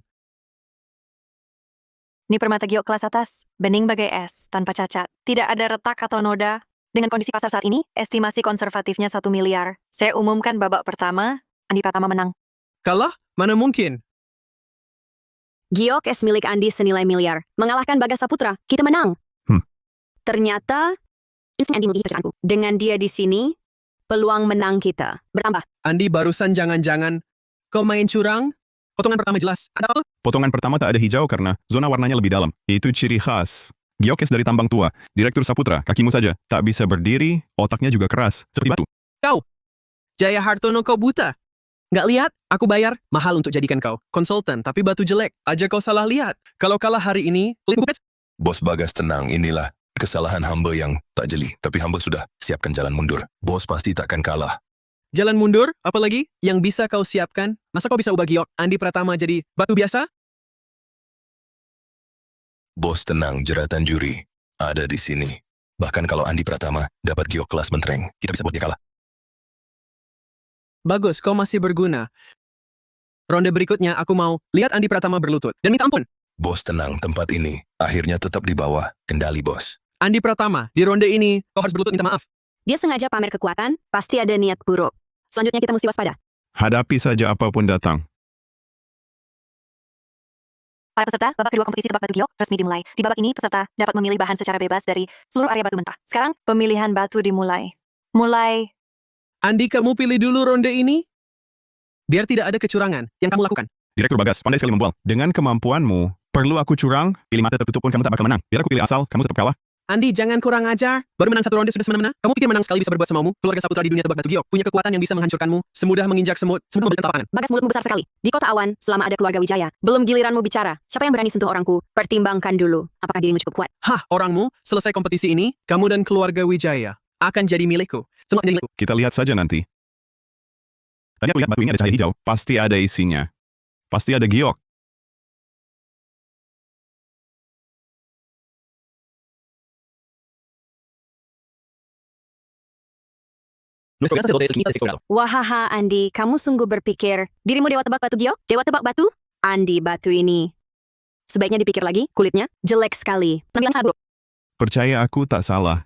Ini permata giok kelas atas, bening bagai es, tanpa cacat. Tidak ada retak atau noda. Dengan kondisi pasar saat ini, estimasi konservatifnya 1 miliar. Saya umumkan babak pertama, Andi Pratama menang. Kalah? Mana mungkin? Giok es milik Andi senilai miliar. Mengalahkan Bagas Saputra. Kita menang. Ternyata, insting Andi melebihi perkiraanku. Dengan dia di sini, peluang menang kita bertambah. Andi barusan jangan-jangan kau main curang? Potongan pertama jelas. Ada apa? Potongan pertama tak ada hijau karena zona warnanya lebih dalam. Itu ciri khas. Giok es dari tambang tua. Direktur Saputra, kakimu saja. Tak bisa berdiri, otaknya juga keras. Seperti batu. Kau! Jaya Hartono, kau buta. Nggak lihat? Aku bayar mahal untuk jadikan kau konsultan, tapi batu jelek. Aja kau salah lihat. Kalau kalah hari ini, kulit kupet. Bos Bagas tenang, inilah kesalahan hamba yang tak jeli. Tapi hamba sudah siapkan jalan mundur. Bos pasti takkan kalah. Jalan mundur, apalagi yang bisa kau siapkan? Masa kau bisa ubah giok Andi Pratama jadi batu biasa? Bos tenang, jeratan juri ada di sini. Bahkan kalau Andi Pratama dapat giok kelas mentereng, kita bisa buat dia kalah. Bagus, kau masih berguna. Ronde berikutnya aku mau lihat Andi Pratama berlutut dan minta ampun. Bos tenang, tempat ini akhirnya tetap di bawah kendali bos. Andi Pratama, di ronde ini kau harus berlutut minta maaf. Dia sengaja pamer kekuatan, pasti ada niat buruk. Selanjutnya kita mesti waspada. Hadapi saja apapun datang. Para peserta, babak kedua kompetisi tebak batu giok resmi dimulai. Di babak ini, peserta dapat memilih bahan secara bebas dari seluruh area batu mentah. Sekarang, pemilihan batu dimulai. Mulai. Andi, kamu pilih dulu ronde ini? Biar tidak ada kecurangan yang kamu lakukan. Direktur Bagas, pandai sekali membual. Dengan kemampuanmu, perlu aku curang? Pilih mata tertutup pun kamu tak bakal menang. Biar aku pilih asal, kamu tetap kalah. Andi, jangan kurang ajar. Baru menang 1 ronde sudah semena-mena. Kamu pikir menang sekali bisa berbuat semaumu? Keluarga Saputra di dunia tebak batu giok punya kekuatan yang bisa menghancurkanmu, semudah menginjak semut, semudah memberikan tapakan. Bagas, mulutmu besar sekali. Di kota awan, selama ada keluarga Wijaya, belum giliranmu bicara. Siapa yang berani sentuh orangku? Pertimbangkan dulu. Apakah dirimu cukup kuat? Hah, orangmu, selesai kompetisi ini, kamu dan keluarga Wijaya akan jadi milikku. Semua jadi milikku. Kita lihat saja nanti. Tadi aku lihat batu ini ada cahaya hijau. Pasti ada isinya. Pasti ada giok. Wahaha, Andi, kamu sungguh berpikir dirimu dewa tebak batu giok? Dewa tebak batu? Andi, batu ini. Sebaiknya dipikir lagi, kulitnya jelek sekali. Penampilan sangat buruk. Percaya aku tak salah.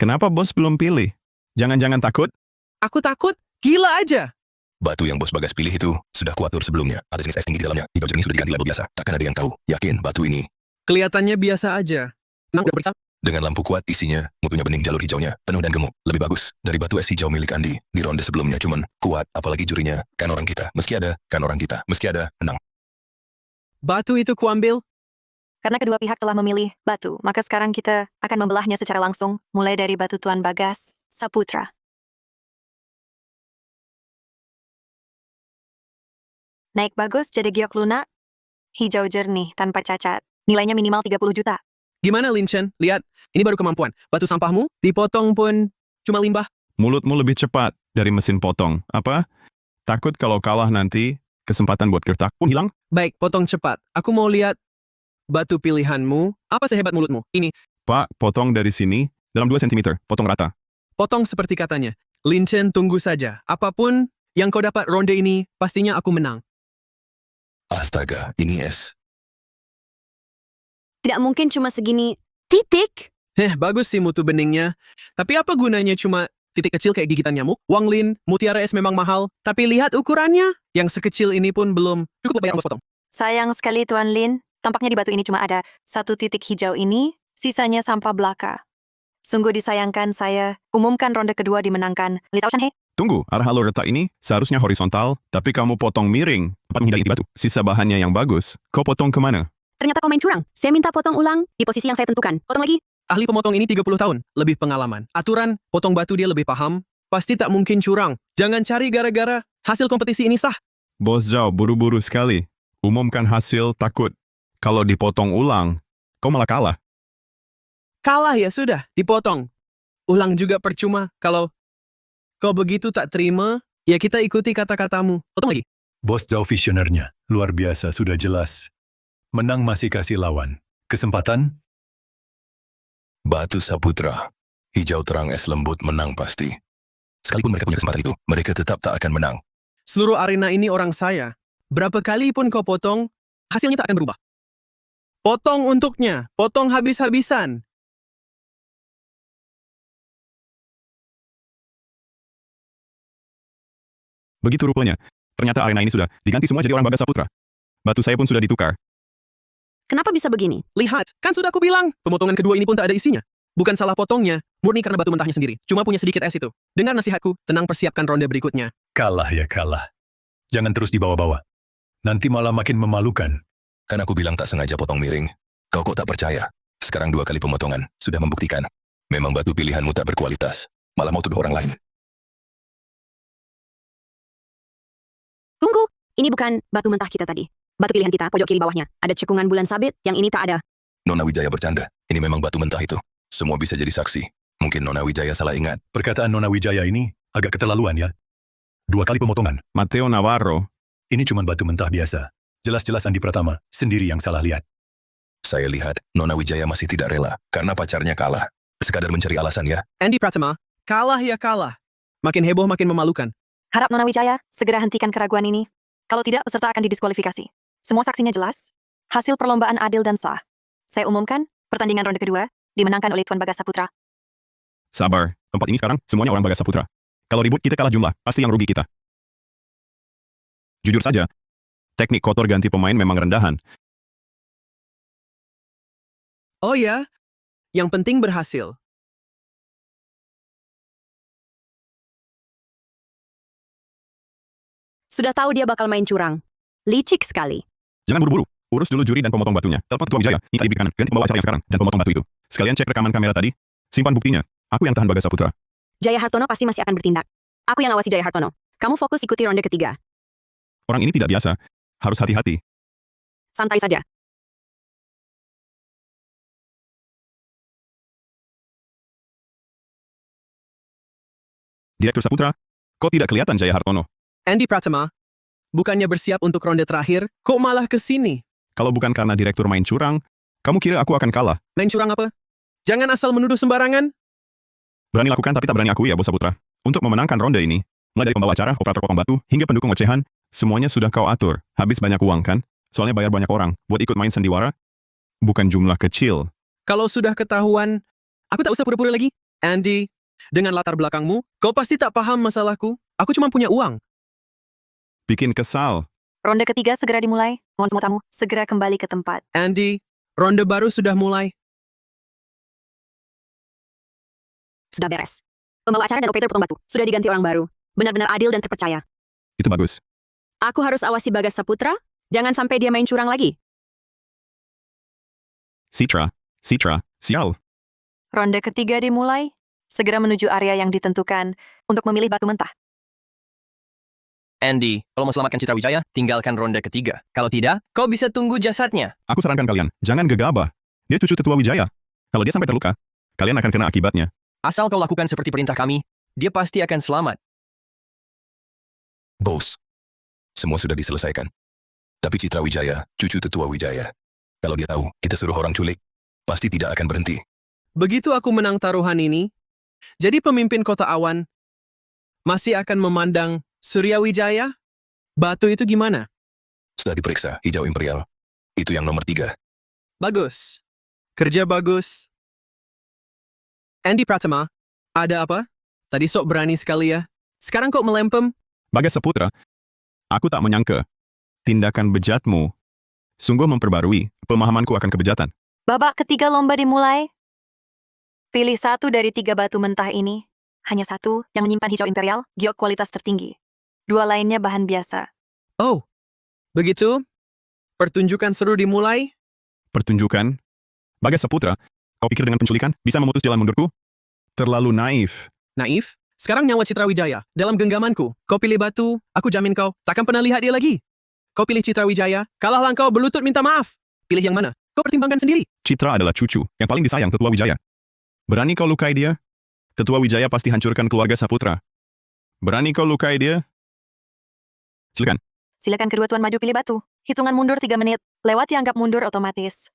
Kenapa bos belum pilih? Jangan-jangan takut? Aku takut? Gila aja. Batu yang bos Bagas pilih itu sudah kuatur sebelumnya. Ada jenis es tinggi di dalamnya. Hijau jernih sudah diganti label biasa. Takkan ada yang tahu. Yakin batu ini Kelihatannya biasa aja. Nang udah periksa? dengan lampu kuat isinya, mutunya bening, jalur hijaunya penuh dan gemuk. Lebih bagus dari batu es hijau milik Andi di ronde sebelumnya. Cuman kuat, apalagi jurinya kan orang kita. Meski ada, kan orang kita. Meski ada, menang. Batu itu kuambil? Karena kedua pihak telah memilih batu, maka sekarang kita akan membelahnya secara langsung, mulai dari batu Tuan Bagas Saputra. Naik bagus jadi giok lunak, hijau jernih tanpa cacat. Nilainya minimal 30 juta. Gimana Lin Chen? Lihat, ini baru kemampuan. Batu sampahmu dipotong pun cuma limbah. Mulutmu lebih cepat dari mesin potong. Apa? Takut kalau kalah nanti, kesempatan buat gertak pun hilang? Baik, potong cepat. Aku mau lihat batu pilihanmu. Apa sehebat mulutmu? Ini, Pak, potong dari sini, dalam 2 cm, potong rata. potong seperti katanya. Lin Chen, tunggu saja. Apapun yang kau dapat ronde ini, pastinya aku menang. Astaga, ini es. Tidak mungkin cuma segini titik. Bagus sih mutu beningnya. Tapi apa gunanya cuma titik kecil kayak gigitan nyamuk? Wang Lin, mutiara es memang mahal. Tapi lihat ukurannya. Yang sekecil ini pun belum cukup buat bayar ongkos potong. Sayang sekali Tuan Lin, tampaknya di batu ini cuma ada satu titik hijau ini, sisanya sampah belaka. Sungguh disayangkan saya umumkan ronde kedua dimenangkan. Li Tao Shan He. Tunggu, arah alur retak ini seharusnya horizontal, tapi kamu potong miring, tempat menghindari inti batu. Sisa bahannya yang bagus, kau potong kemana? Ternyata kau main curang. Saya minta potong ulang di posisi yang saya tentukan. Potong lagi. Ahli pemotong ini 30 tahun, lebih pengalaman. Aturan, potong batu dia lebih paham. Pasti tak mungkin curang. Jangan cari gara-gara hasil kompetisi ini sah. Bos Zhao buru-buru sekali. Umumkan hasil takut. Kalau dipotong ulang, kau malah kalah. Kalah ya sudah, dipotong. Ulang juga percuma. Kalau kau begitu tak terima, ya kita ikuti kata-katamu. Potong lagi. Bos Zhao visionernya, luar biasa, sudah jelas. Menang masih kasih lawan. Kesempatan? Batu Saputra. Hijau terang es lembut menang pasti. Sekalipun mereka punya kesempatan itu, mereka tetap tak akan menang. Seluruh arena ini orang saya. Berapa kali pun kau potong, hasilnya tak akan berubah. Potong untuknya, potong habis-habisan. Begitu rupanya. Ternyata arena ini sudah diganti semua jadi orang Bagas Saputra. Batu saya pun sudah ditukar. Kenapa bisa begini? Lihat, kan sudah aku bilang, pemotongan kedua ini pun tak ada isinya. Bukan salah potongnya, murni karena batu mentahnya sendiri. Cuma punya sedikit es itu. Dengar nasihatku, tenang persiapkan ronde berikutnya. Kalah ya kalah. Jangan terus dibawa-bawa. Nanti malah makin memalukan. Kan aku bilang tak sengaja potong miring. Kau kok tak percaya? Sekarang 2 kali pemotongan, sudah membuktikan. Memang batu pilihanmu tak berkualitas. Malah mau tuduh orang lain. Tunggu, ini bukan batu mentah kita tadi. Batu pilihan kita, pojok kiri bawahnya. Ada cekungan bulan sabit, yang ini tak ada. Nona Wijaya bercanda. Ini memang batu mentah itu. Semua bisa jadi saksi. Mungkin Nona Wijaya salah ingat. Perkataan Nona Wijaya ini agak keterlaluan ya. 2 kali pemotongan. Mateo Navarro. Ini cuma batu mentah biasa. Jelas-jelas Andi Pratama sendiri yang salah lihat. Saya lihat Nona Wijaya masih tidak rela karena pacarnya kalah. Sekadar mencari alasan ya. Andy Pratama, kalah ya kalah. Makin heboh makin memalukan. Harap Nona Wijaya segera hentikan keraguan ini. Kalau tidak, peserta akan didiskualifikasi. Semua saksinya jelas. Hasil perlombaan adil dan sah. Saya umumkan, pertandingan ronde kedua dimenangkan oleh Tuan Bagas Saputra. Sabar, tempat ini sekarang semuanya orang Bagas Saputra. Kalau ribut kita kalah jumlah, pasti yang rugi kita. Jujur saja, teknik kotor ganti pemain memang rendahan. Oh ya, yang penting berhasil. Sudah tahu dia bakal main curang. Licik sekali. Jangan buru-buru. Urus dulu juri dan pemotong batunya. Telepon Ketua Wijaya, minta diberi kanan, ganti pembawa acara yang sekarang, dan pemotong batu itu. Sekalian cek rekaman kamera tadi. Simpan buktinya. Aku yang tahan Bagas Saputra. Jaya Hartono pasti masih akan bertindak. Aku yang awasi Jaya Hartono. Kamu fokus ikuti ronde ketiga. Orang ini tidak biasa. Harus hati-hati. Santai saja. Direktur Saputra, kok tidak kelihatan Jaya Hartono? Andy Pratama, bukannya bersiap untuk ronde terakhir, kok malah ke sini? Kalau bukan karena direktur main curang, kamu kira aku akan kalah? Main curang apa? Jangan asal menuduh sembarangan. Berani lakukan tapi tak berani akui ya, Bos Saputra. Untuk memenangkan ronde ini, mulai dari pembawa acara, operator potong batu, hingga pendukung ocehan, semuanya sudah kau atur. Habis banyak uang kan? Soalnya bayar banyak orang buat ikut main sandiwara. Bukan jumlah kecil. Kalau sudah ketahuan, aku tak usah pura-pura lagi. Andy, dengan latar belakangmu, kau pasti tak paham masalahku. Aku cuma punya uang. Bikin kesal. Ronde ketiga segera dimulai. Mohon semua tamu segera kembali ke tempat. Andy, ronde baru sudah mulai. Sudah beres. Pembawa acara dan operator potong batu sudah diganti orang baru. Benar-benar adil dan terpercaya. Itu bagus. Aku harus awasi Bagas Saputra. Jangan sampai dia main curang lagi. Citra, sial. Ronde ketiga dimulai. Segera menuju area yang ditentukan untuk memilih batu mentah. Andy, kalau mau selamatkan Citra Wijaya, tinggalkan ronde ketiga. Kalau tidak, kau bisa tunggu jasadnya. Aku sarankan kalian, jangan gegabah. Dia cucu tetua Wijaya. Kalau dia sampai terluka, kalian akan kena akibatnya. Asal kau lakukan seperti perintah kami, dia pasti akan selamat. Bos, semua sudah diselesaikan. Tapi Citra Wijaya, cucu tetua Wijaya. Kalau dia tahu kita suruh orang culik, pasti tidak akan berhenti. Begitu aku menang taruhan ini, jadi pemimpin kota awan masih akan memandang Surya Wijaya? Batu itu gimana? Sudah diperiksa, hijau imperial. Itu yang nomor 3. Bagus. Kerja bagus. Andy Pratama, ada apa? Tadi sok berani sekali ya. Sekarang kok melempem? Bagas Saputra, aku tak menyangka tindakan bejatmu sungguh memperbarui pemahamanku akan kebejatan. Babak ketiga lomba dimulai. Pilih satu dari 3 batu mentah ini. Hanya satu yang menyimpan hijau imperial, giok kualitas tertinggi. 2 lainnya bahan biasa. Oh, begitu? Pertunjukan seru dimulai? Pertunjukan? Bagas Saputra, kau pikir dengan penculikan bisa memutus jalan mundurku? Terlalu naif. Naif? Sekarang nyawa Citra Wijaya. Dalam genggamanku, kau pilih batu, aku jamin kau takkan pernah lihat dia lagi. Kau pilih Citra Wijaya, kalahlah kau berlutut minta maaf. Pilih yang mana? Kau pertimbangkan sendiri. Citra adalah cucu yang paling disayang Tetua Wijaya. Berani kau lukai dia? Tetua Wijaya pasti hancurkan keluarga Saputra. Berani kau lukai dia? Silakan. Silakan kedua tuan maju pilih batu. Hitungan mundur 3 menit. Lewat dianggap mundur otomatis.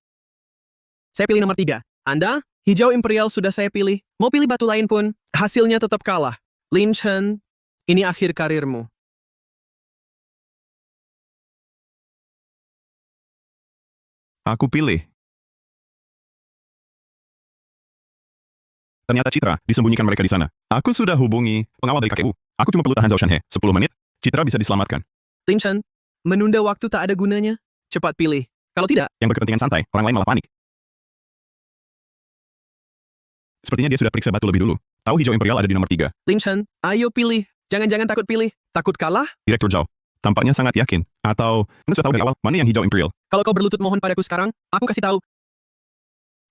Saya pilih nomor 3. Anda? Hijau imperial sudah saya pilih. Mau pilih batu lain pun, hasilnya tetap kalah. Lin Chen, ini akhir karirmu. Aku pilih. Ternyata Citra disembunyikan mereka di sana. Aku sudah hubungi pengawal dari KKU. Aku cuma perlu tahan Zhao Shanhe 10 menit. Citra bisa diselamatkan. Lin Chen, menunda waktu tak ada gunanya. Cepat pilih. Kalau tidak, Yang berkepentingan santai, orang lain malah panik. Sepertinya dia sudah periksa batu lebih dulu. Tahu hijau imperial ada di nomor 3. Lin Chen, ayo pilih. Jangan-jangan takut pilih. Takut kalah? Direktur Zhao. Tampaknya sangat yakin. Atau, Anda sudah tahu dari awal mana yang hijau imperial. Kalau kau berlutut mohon padaku sekarang, aku kasih tahu.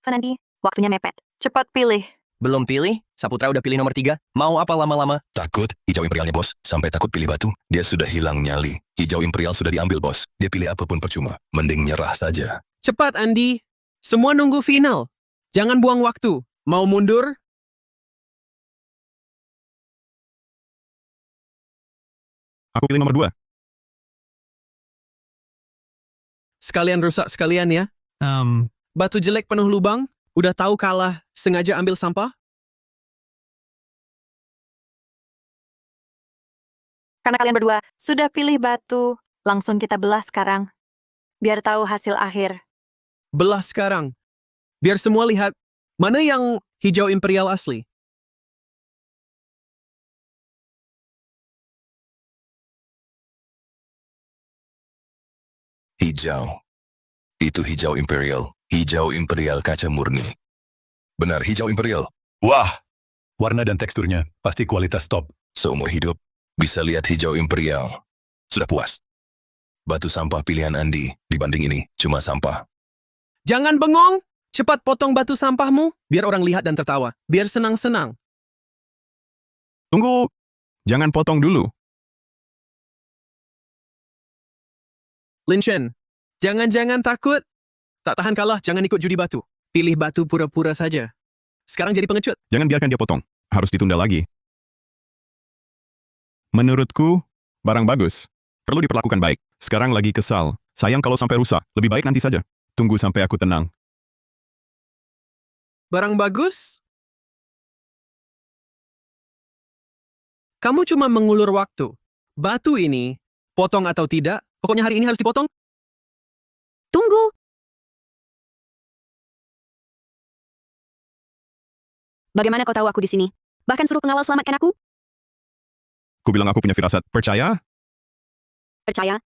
Fernandi, waktunya mepet. Cepat pilih. Belum pilih? Saputra udah pilih nomor 3. Mau apa lama-lama? Takut? Hijau imperialnya, bos. Sampai takut pilih batu. Dia sudah hilang nyali. Hijau imperial sudah diambil, bos. Dia pilih apapun percuma. Mending nyerah saja. Cepat, Andi. Semua nunggu final. Jangan buang waktu. Mau mundur? Aku pilih nomor 2. Sekalian rusak sekalian ya. Batu jelek penuh lubang. Udah tahu kalah, sengaja ambil sampah? Karena kalian berdua sudah pilih batu, langsung kita belah sekarang. Biar tahu hasil akhir. Belah sekarang. Biar semua lihat mana yang hijau imperial asli. Hijau. Itu hijau imperial. Hijau imperial kaca murni. Benar, hijau imperial. Wah! Warna dan teksturnya pasti kualitas top. Seumur hidup, bisa lihat hijau imperial. Sudah puas. Batu sampah pilihan Andi dibanding ini cuma sampah. Jangan bengong. Cepat potong batu sampahmu, biar orang lihat dan tertawa. Biar senang-senang. Tunggu. Jangan potong dulu. Lin Chen, jangan-jangan takut. Tak tahan kalah, jangan ikut judi batu. Pilih batu pura-pura saja. Sekarang jadi pengecut. Jangan biarkan dia potong. Harus ditunda lagi. Menurutku, barang bagus. Perlu diperlakukan baik. Sekarang lagi kesal. Sayang kalau sampai rusak. Lebih baik nanti saja. Tunggu sampai aku tenang. Barang bagus? Kamu cuma mengulur waktu. Batu ini, potong atau tidak, pokoknya hari ini harus dipotong. Tunggu. Bagaimana kau tahu aku di sini? Bahkan suruh pengawal selamatkan aku? Ku bilang aku punya firasat. Percaya? Percaya?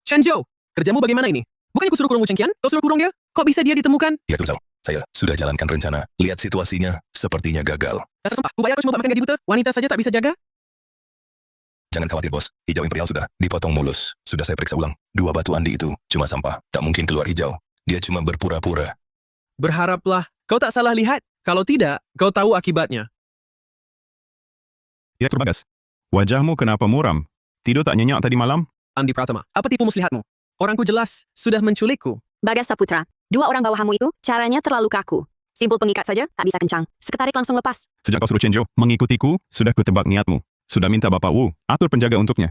Chen Zhou, kerjamu bagaimana ini? Bukannya ku suruh kurung Wu Chengqian? Kau suruh kurung dia? Kok bisa dia ditemukan? Ya tuh, Zhao. Saya sudah jalankan rencana. Lihat situasinya, sepertinya gagal. Dasar sumpah, ku bayar kau cuma makan gaji buta. Wanita saja tak bisa jaga? Jangan khawatir, bos. Hijau imperial sudah dipotong mulus. Sudah saya periksa ulang. 2 batu Andi itu cuma sampah. Tak mungkin keluar hijau. Dia cuma berpura-pura. Berharaplah, kau tak salah lihat. Kalau tidak, kau tahu akibatnya. Direktur Bagas. Wajahmu kenapa muram? Tidur tak nyenyak tadi malam? Andi Pratama, apa tipu muslihatmu? Orangku jelas sudah menculikku. Bagas Saputra. 2 orang bawahanmu itu caranya terlalu kaku. Simpul pengikat saja tak bisa kencang. Seketarik langsung lepas. Sejak kau suruh Chen Zhou mengikutiku, sudah kutebak niatmu. Sudah minta Bapak Wu atur penjaga untuknya.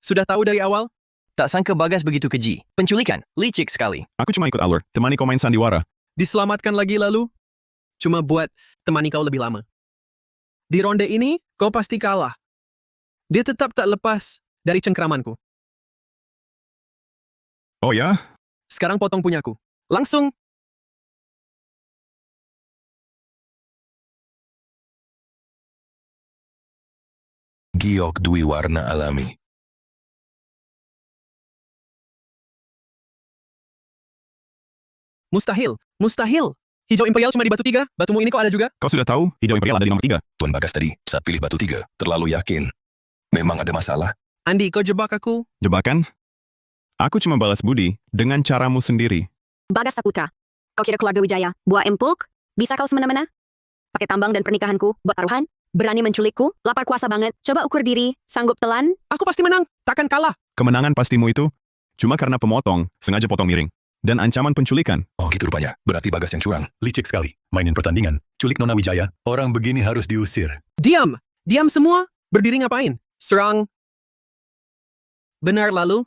Sudah tahu dari awal? Tak sangka Bagas begitu keji. Penculikan. Licik sekali. Aku cuma ikut alur, temani kau main sandiwara. Diselamatkan lagi lalu? Cuma buat temani kau lebih lama. Di ronde ini, kau pasti kalah. Dia tetap tak lepas dari cengkeramanku. Oh ya? Sekarang potong punyaku. Langsung. Giok Dwi warna alami. Mustahil. Mustahil. Hijau imperial cuma di batu 3. Batumu ini kok ada juga? Kau sudah tahu hijau imperial ada di nomor 3. Tuan Bagas tadi saat pilih batu 3 terlalu yakin. Memang ada masalah. Andi, kau jebak aku. Jebakan? Aku cuma balas budi dengan caramu sendiri. Bagas Saputra. Kau kira keluarga Wijaya, buah empuk? Bisa kau semena-mena? Pakai tambang dan pernikahanku buat taruhan? Berani menculikku? Lapar kuasa banget? Coba ukur diri. Sanggup telan? Aku pasti menang. Takkan kalah. Kemenangan pastimu itu cuma karena pemotong sengaja potong miring. Dan ancaman penculikan. Oh gitu rupanya. Berarti Bagas yang curang. Licik sekali. Mainin pertandingan. Culik Nona Wijaya. Orang begini harus diusir. Diam. Diam semua. Berdiri ngapain? Serang. Benar lalu.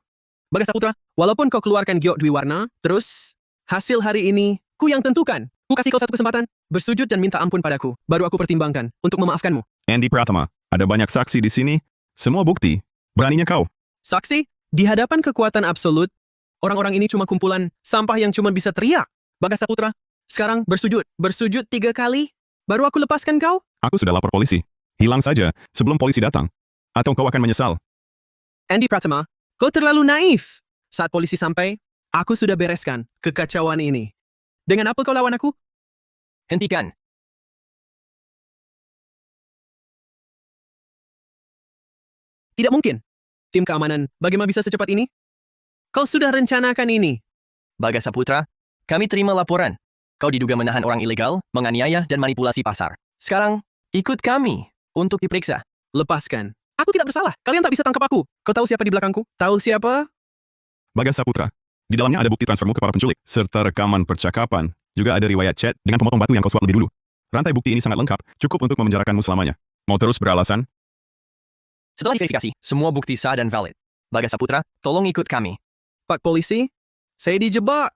Bagas Saputra, walaupun kau keluarkan Giok Dwi warna, terus hasil hari ini ku yang tentukan. Ku kasih kau satu kesempatan. Bersujud dan minta ampun padaku. Baru aku pertimbangkan untuk memaafkanmu. Andy Pratama, ada banyak saksi di sini. Semua bukti. Beraninya kau. Saksi, di hadapan kekuatan absolut, orang-orang ini cuma kumpulan sampah yang cuma bisa teriak. Bagas Saputra, sekarang bersujud. Bersujud 3 kali, baru aku lepaskan kau. Aku sudah lapor polisi. Hilang saja sebelum polisi datang. Atau kau akan menyesal. Andy Pratama, kau terlalu naif. Saat polisi sampai, aku sudah bereskan kekacauan ini. Dengan apa kau lawan aku? Hentikan. Tidak mungkin. Tim keamanan, bagaimana bisa secepat ini? Kau sudah rencanakan ini. Bagas Saputra, kami terima laporan. Kau diduga menahan orang ilegal, menganiaya, dan manipulasi pasar. Sekarang, ikut kami untuk diperiksa. Lepaskan. Aku tidak bersalah. Kalian tak bisa tangkap aku. Kau tahu siapa di belakangku? Tahu siapa? Bagas Saputra. Di dalamnya ada bukti transfermu ke para penculik, serta rekaman percakapan. Juga ada riwayat chat dengan pemotong batu yang kau swap lebih dulu. Rantai bukti ini sangat lengkap, cukup untuk memenjarakanmu selamanya. Mau terus beralasan? Setelah diverifikasi, semua bukti sah dan valid. Bagas Saputra, tolong ikut kami. Pak Polisi, saya dijebak.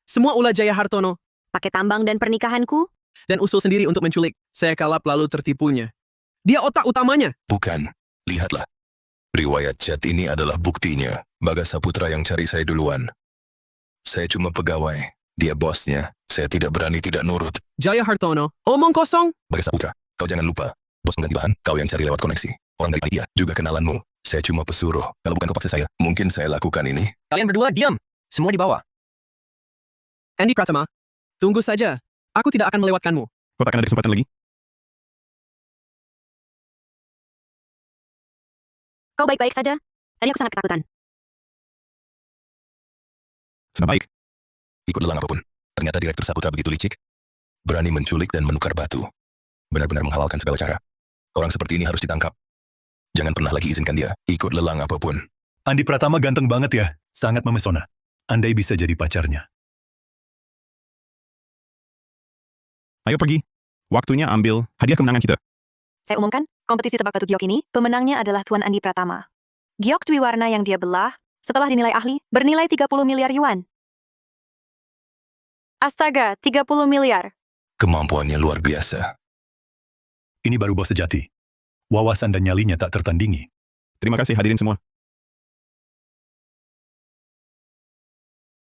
Semua ulah Jaya Hartono. Pakai tambang dan pernikahanku? Dan usul sendiri untuk menculik. Saya kalap lalu tertipunya. Dia otak utamanya. Bukan. Lihatlah. Riwayat chat ini adalah buktinya. Bagas Saputra yang cari saya duluan. Saya cuma pegawai. Dia bosnya. Saya tidak berani tidak nurut. Jaya Hartono, omong kosong. Bagas Saputra, kau jangan lupa. Bos mengganti bahan, kau yang cari lewat koneksi. Orang dari panitia, juga kenalanmu. Saya cuma pesuruh. Kalau bukan kau paksa saya, mungkin saya lakukan ini. Kalian berdua diam. Semua di bawah. Andy Pratama, tunggu saja. Aku tidak akan melewatkanmu. Kau tak akan ada kesempatan lagi? Kau baik-baik saja? Tadi aku sangat ketakutan. Sudah baik. Ikut lelang apapun. Ternyata Direktur Saputra begitu licik. Berani menculik dan menukar batu. Benar-benar menghalalkan segala cara. Orang seperti ini harus ditangkap. Jangan pernah lagi izinkan dia ikut lelang apapun. Andi Pratama ganteng banget ya. Sangat memesona. Andai bisa jadi pacarnya. Ayo pergi. Waktunya ambil hadiah kemenangan kita. Saya umumkan, kompetisi tebak batu giok ini, pemenangnya adalah Tuan Andi Pratama. Giok Dwi warna yang dia belah, setelah dinilai ahli, bernilai 30 miliar yuan. Astaga, 30 miliar. Kemampuannya luar biasa. Ini baru bos sejati. Wawasan dan nyalinya tak tertandingi. Terima kasih hadirin semua.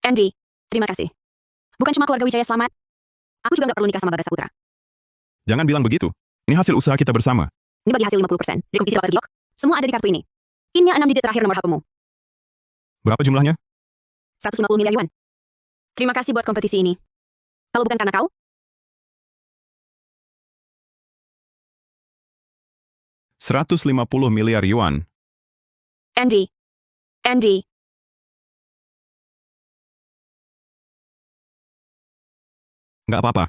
Andy, terima kasih. Bukan cuma keluarga Wijaya selamat. Aku juga nggak perlu nikah sama Bagas Saputra. Jangan bilang begitu. Ini hasil usaha kita bersama. Ini bagi hasil 50%. Dari kompetisi tebak giok, semua ada di kartu ini. Pinnya 6 digit terakhir nomor HP-mu. Berapa jumlahnya? 150 miliar yuan. Terima kasih buat kompetisi ini. Kalau bukan karena kau, 150 miliar yuan. Andy. Nggak apa-apa.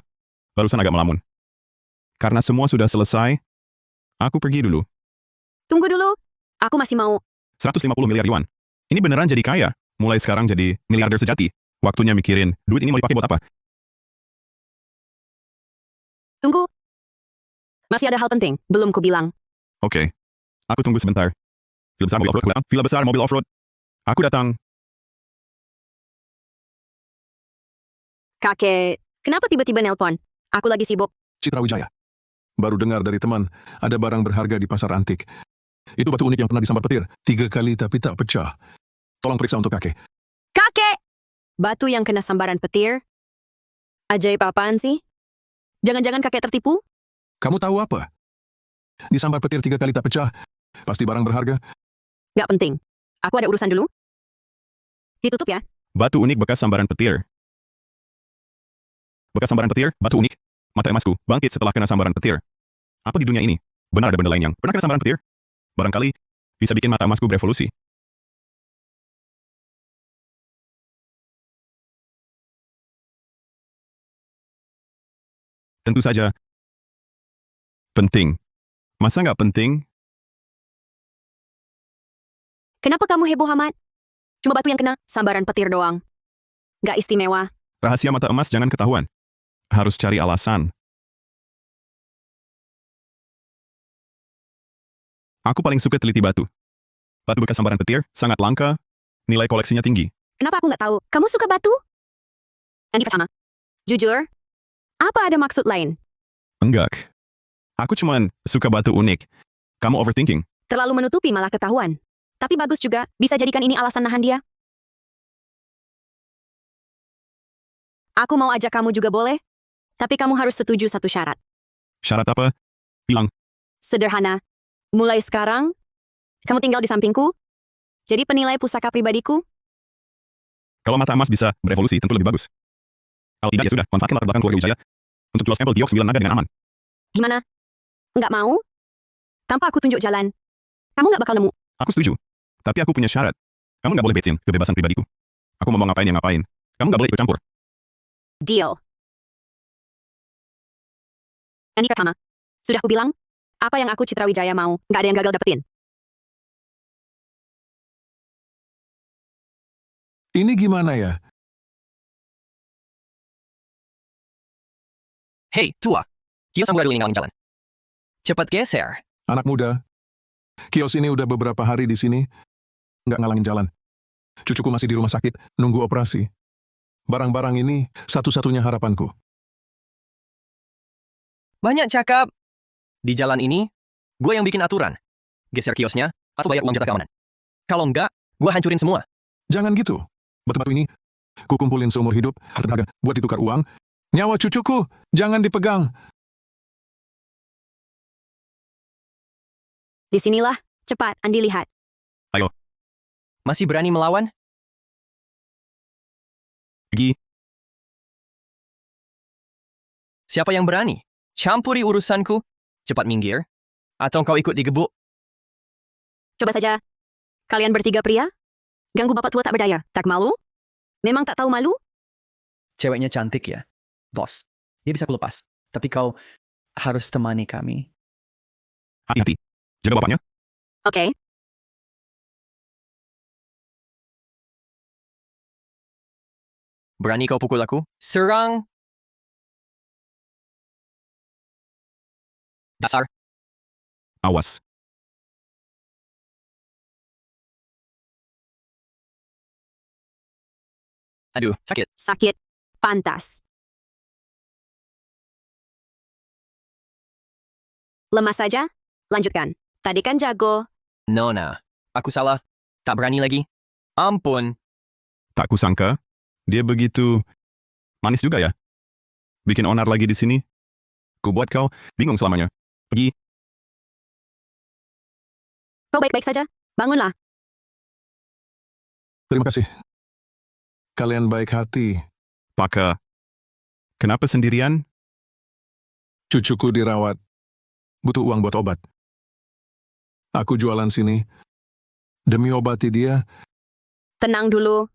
Barusan agak melamun. Karena semua sudah selesai, aku pergi dulu. Tunggu dulu. Aku masih mau. 150 miliar yuan. Ini beneran jadi kaya. Mulai sekarang jadi miliarder sejati. Waktunya mikirin, duit ini mau dipakai buat apa? Tunggu. Masih ada hal penting, belum ku bilang. Oke. Aku tunggu sebentar. Villa besar mobil off-road. Aku datang. Kakek, kenapa tiba-tiba nelpon? Aku lagi sibuk. Citra Wijaya. Baru dengar dari teman, ada barang berharga di pasar antik. Itu batu unik yang pernah disambar petir. 3 kali tapi tak pecah. Tolong periksa untuk kakek. Kakek! Batu yang kena sambaran petir? Ajaib apaan sih? Jangan-jangan kakek tertipu? Kamu tahu apa? Disambar petir 3 kali tak pecah. Pasti barang berharga. Gak penting. Aku ada urusan dulu. Ditutup ya. Batu unik bekas sambaran petir. Bekas sambaran petir, batu unik. Mata emasku bangkit setelah kena sambaran petir. Apa di dunia ini? Benar ada benda lain yang pernah kena sambaran petir? Barangkali bisa bikin mata emasku berevolusi. Tentu saja. Penting. Masa nggak penting? Kenapa kamu heboh amat? Cuma batu yang kena sambaran petir doang. Gak istimewa. Rahasia mata emas jangan ketahuan. Harus cari alasan. Aku paling suka teliti batu. Batu bekas sambaran petir sangat langka, nilai koleksinya tinggi. Kenapa aku nggak tahu? Kamu suka batu? Yang pertama. Jujur? Apa ada maksud lain? Enggak. Aku cuman suka batu unik. Kamu overthinking. Terlalu menutupi malah ketahuan. Tapi bagus juga, bisa jadikan ini alasan nahan dia. Aku mau ajak kamu juga boleh, tapi kamu harus setuju satu syarat. Syarat apa? Bilang. Sederhana. Mulai sekarang, kamu tinggal di sampingku, jadi penilai pusaka pribadiku. Kalau mata emas bisa berevolusi, tentu lebih bagus. Kalau tidak, ya sudah, manfaatkan latar belakang keluarga Wijaya untuk jual stempel giok 9 naga dengan aman. Gimana? Nggak mau? Tanpa aku tunjuk jalan, kamu nggak bakal nemu. Aku setuju. Tapi aku punya syarat. Kamu nggak boleh betsin kebebasan pribadiku. Aku mau ngapain ya ngapain. Kamu nggak boleh ikut campur. Deal. Yang pertama, sudah aku bilang, apa yang aku Citra Wijaya mau, nggak ada yang gagal dapetin. Ini gimana ya? Hei, tua. Kios mulai ngalangin jalan. Cepat geser. Anak muda. Kios ini udah beberapa hari di sini. Nggak ngalangin jalan. Cucuku masih di rumah sakit, nunggu operasi. Barang-barang ini satu-satunya harapanku. Banyak cakap. Di jalan ini, gue yang bikin aturan. Geser kiosnya, atau bayar uang jatah keamanan. Kalau enggak, gue hancurin semua. Jangan gitu. Batu-batu ini, ku kumpulin seumur hidup, harta berharga, buat ditukar uang. Nyawa cucuku, jangan dipegang. Disinilah, cepat, Andi lihat. Masih berani melawan? Pergi. Siapa yang berani? Campuri urusanku? Cepat minggir. Atau kau ikut digebuk? Coba saja. Kalian bertiga pria? Ganggu bapak tua tak berdaya. Tak malu? Memang tak tahu malu? Ceweknya cantik ya, bos. Dia bisa kulepas. Tapi kau harus temani kami. Hati-hati. Jaga bapaknya. Oke. Berani kau pukul aku? Serang! Dasar. Awas. Aduh, sakit. Sakit. Pantas. Lemas saja? Lanjutkan. Tadi kan jago. Nona. Aku salah. Tak berani lagi. Ampun. Tak kusangka. Dia begitu manis juga ya. Bikin onar lagi di sini. Ku buat kau bingung selamanya. Pergi. Kau baik-baik saja? Bangunlah. Terima kasih. Kalian baik hati. Paka. Kenapa sendirian? Cucuku dirawat. Butuh uang buat obat. Aku jualan sini. Demi obati dia, Tenang dulu.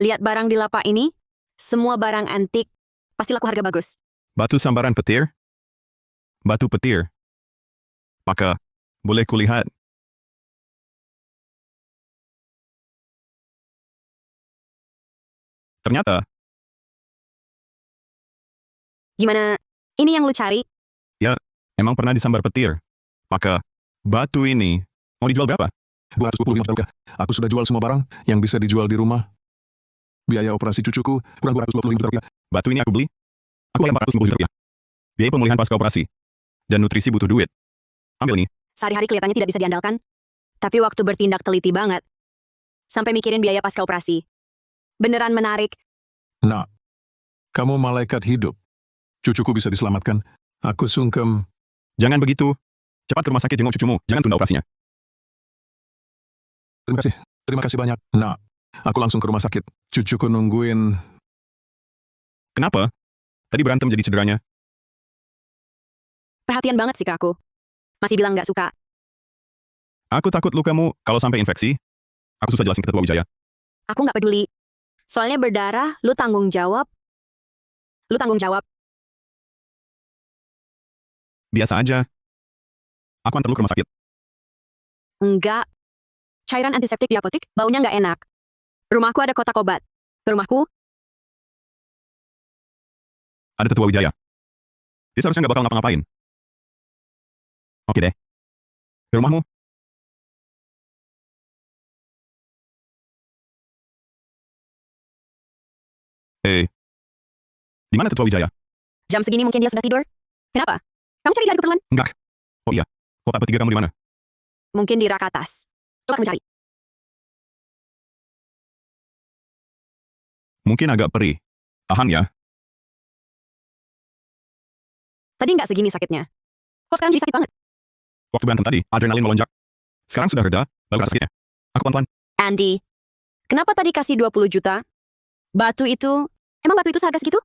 Lihat barang di lapak ini. Semua barang antik. Pasti laku harga bagus. Batu sambaran petir? Batu petir. Paka. Boleh kulihat? Ternyata, Gimana? Ini yang lu cari? emang pernah disambar petir. Paka. Batu ini mau dijual berapa? 225 juta rupiah. Aku sudah jual semua barang yang bisa dijual di rumah. Biaya operasi cucuku kurang 225 juta rupiah. Batu ini aku beli. Aku bayar 450 juta rupiah. Biaya pemulihan pasca operasi. Dan nutrisi butuh duit. Ambil nih. Sehari-hari kelihatannya tidak bisa diandalkan. Tapi waktu bertindak teliti banget. Sampai mikirin biaya pasca operasi. Beneran menarik. Nak, kamu malaikat hidup. Cucuku bisa diselamatkan. Aku sungkem. Jangan begitu. Cepat ke rumah sakit jenguk cucumu. Jangan tunda operasinya. Terima kasih. Terima kasih banyak. Nak, aku langsung ke rumah sakit. Cucuku nungguin. Kenapa? Tadi berantem jadi cederanya. Perhatian banget sih ke aku. Masih bilang nggak suka. Aku takut lukamu kalau sampai infeksi. Aku susah jelasin ke Tetua Wijaya. Aku nggak peduli. Soalnya berdarah, lu tanggung jawab. Lu tanggung jawab. Biasa aja. Aku antar lu ke rumah sakit. Enggak. Cairan antiseptik di apotik, baunya nggak enak. Rumahku ada kotak obat. Ke rumahku, Ada Tetua Wijaya. Dia seharusnya nggak bakal ngapa-ngapain. Oke deh. Ke rumahmu. Di mana Tetua Wijaya? jam segini mungkin dia sudah tidur. Kenapa? Kamu cari dia ada keperluan? Enggak. Oh iya. Kotak petiga kamu di mana? Mungkin di rak atas. Coba kamu cari. Mungkin agak perih. Tahan ya. Tadi nggak segini sakitnya. Kok sekarang jadi sakit banget? Waktu berantem tadi, adrenalin melonjak. Sekarang sudah reda, baru rasa sakitnya. Aku pelan-pelan. Andy, kenapa tadi kasih 20 juta? Emang batu itu seharga segitu?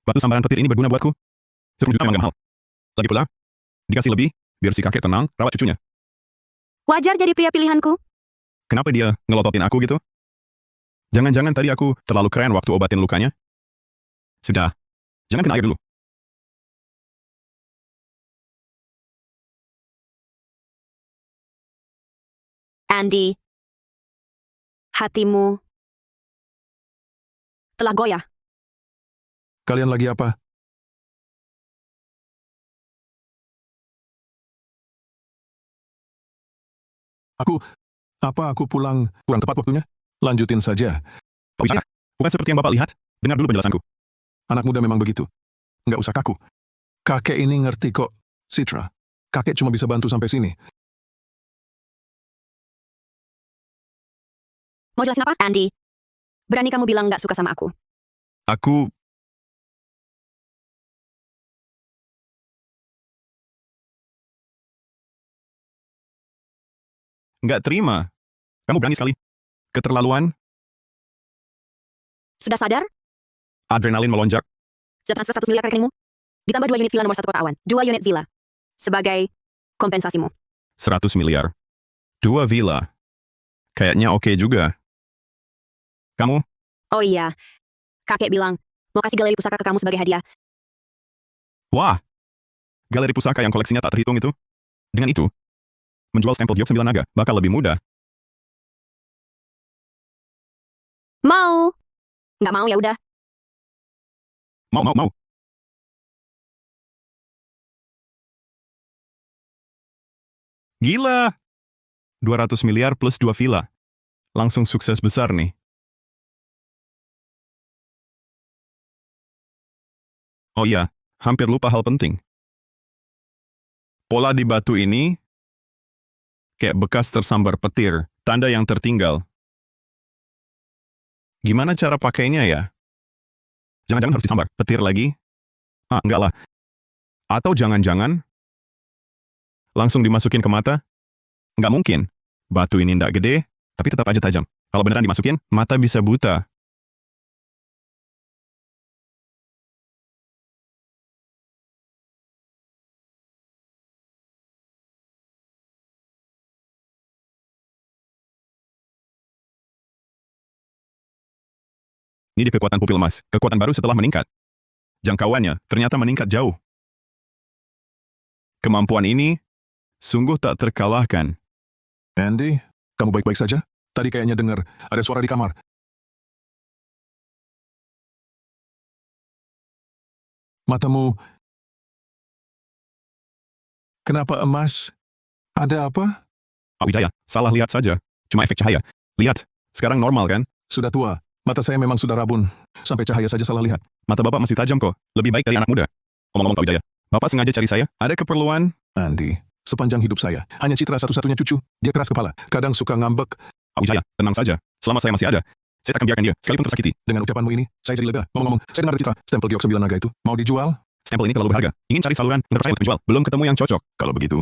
Batu sambaran petir ini berguna buatku. 10 juta memang gak mahal. Lagi pula, dikasih lebih, biar si kakek tenang, rawat cucunya. Wajar jadi pria pilihanku. Kenapa dia ngelototin aku gitu? Jangan-jangan tadi aku terlalu keren waktu obatin lukanya? Sudah, jangan kena air dulu. Andy, hatimu telah goyah. Kalian lagi apa? Aku pulang kurang tepat waktunya? Lanjutin saja. Pak Wijaya, bukan seperti yang Bapak lihat. Dengar dulu penjelasanku. Anak muda memang begitu. Nggak usah kaku. Kakek ini ngerti kok, Citra. Kakek cuma bisa bantu sampai sini. Mau jelasin apa, Andy? Berani kamu bilang nggak suka sama aku? Aku... nggak terima. Kamu berani sekali. Keterlaluan, Sudah sadar? adrenalin melonjak. Saya transfer 1 miliar ke rekeningmu. Ditambah 2 unit villa nomor 1 Kota Awan. 2 unit villa. Sebagai kompensasimu. 100 miliar. 2 villa. Kayaknya oke juga. Kamu? Oh iya. Kakek bilang, mau kasih galeri pusaka ke kamu sebagai hadiah. Wah. Galeri pusaka yang koleksinya tak terhitung itu. Dengan itu, menjual stempel giok 9 naga bakal lebih mudah. Mau? Nggak mau ya udah. Mau. Gila. 200 miliar plus 2 villa. Langsung sukses besar nih. Oh iya, hampir lupa hal penting. Pola di batu ini kayak bekas tersambar petir, tanda yang tertinggal. Gimana cara pakainya ya? Jangan-jangan harus disambar petir lagi? Enggak lah. Atau jangan-jangan langsung dimasukin ke mata? Nggak mungkin. Batu ini ndak gede, tapi tetap aja tajam. Kalau beneran dimasukin, mata bisa buta. Ini di kekuatan pupil emas. Kekuatan baru setelah meningkat. Jangkauannya ternyata meningkat jauh. Kemampuan ini sungguh tak terkalahkan. Andy, kamu baik-baik saja? Tadi kayaknya dengar ada suara di kamar. Matamu... Kenapa emas? Ada apa? Pak Wijaya, salah lihat saja. Cuma efek cahaya. Lihat, sekarang normal kan? Sudah tua. Mata saya memang sudah rabun. Sampai cahaya saja salah lihat. Mata Bapak masih tajam kok. Lebih baik dari anak muda. Omong-omong Pak Wijaya, Bapak sengaja cari saya? Ada keperluan? Andy, sepanjang hidup saya, hanya Citra satu-satunya cucu. Dia keras kepala. Kadang suka ngambek. Pak Wijaya, tenang saja. Selama saya masih ada, Saya tak akan biarkan dia, sekalipun tersakiti. Dengan ucapanmu ini, saya jadi lega. Ngomong-ngomong, saya dengar dari Citra, stempel giok 9 naga itu mau dijual. Stempel ini terlalu berharga. Ingin cari saluran, menurut saya untuk dijual. Belum ketemu yang cocok. Kalau begitu,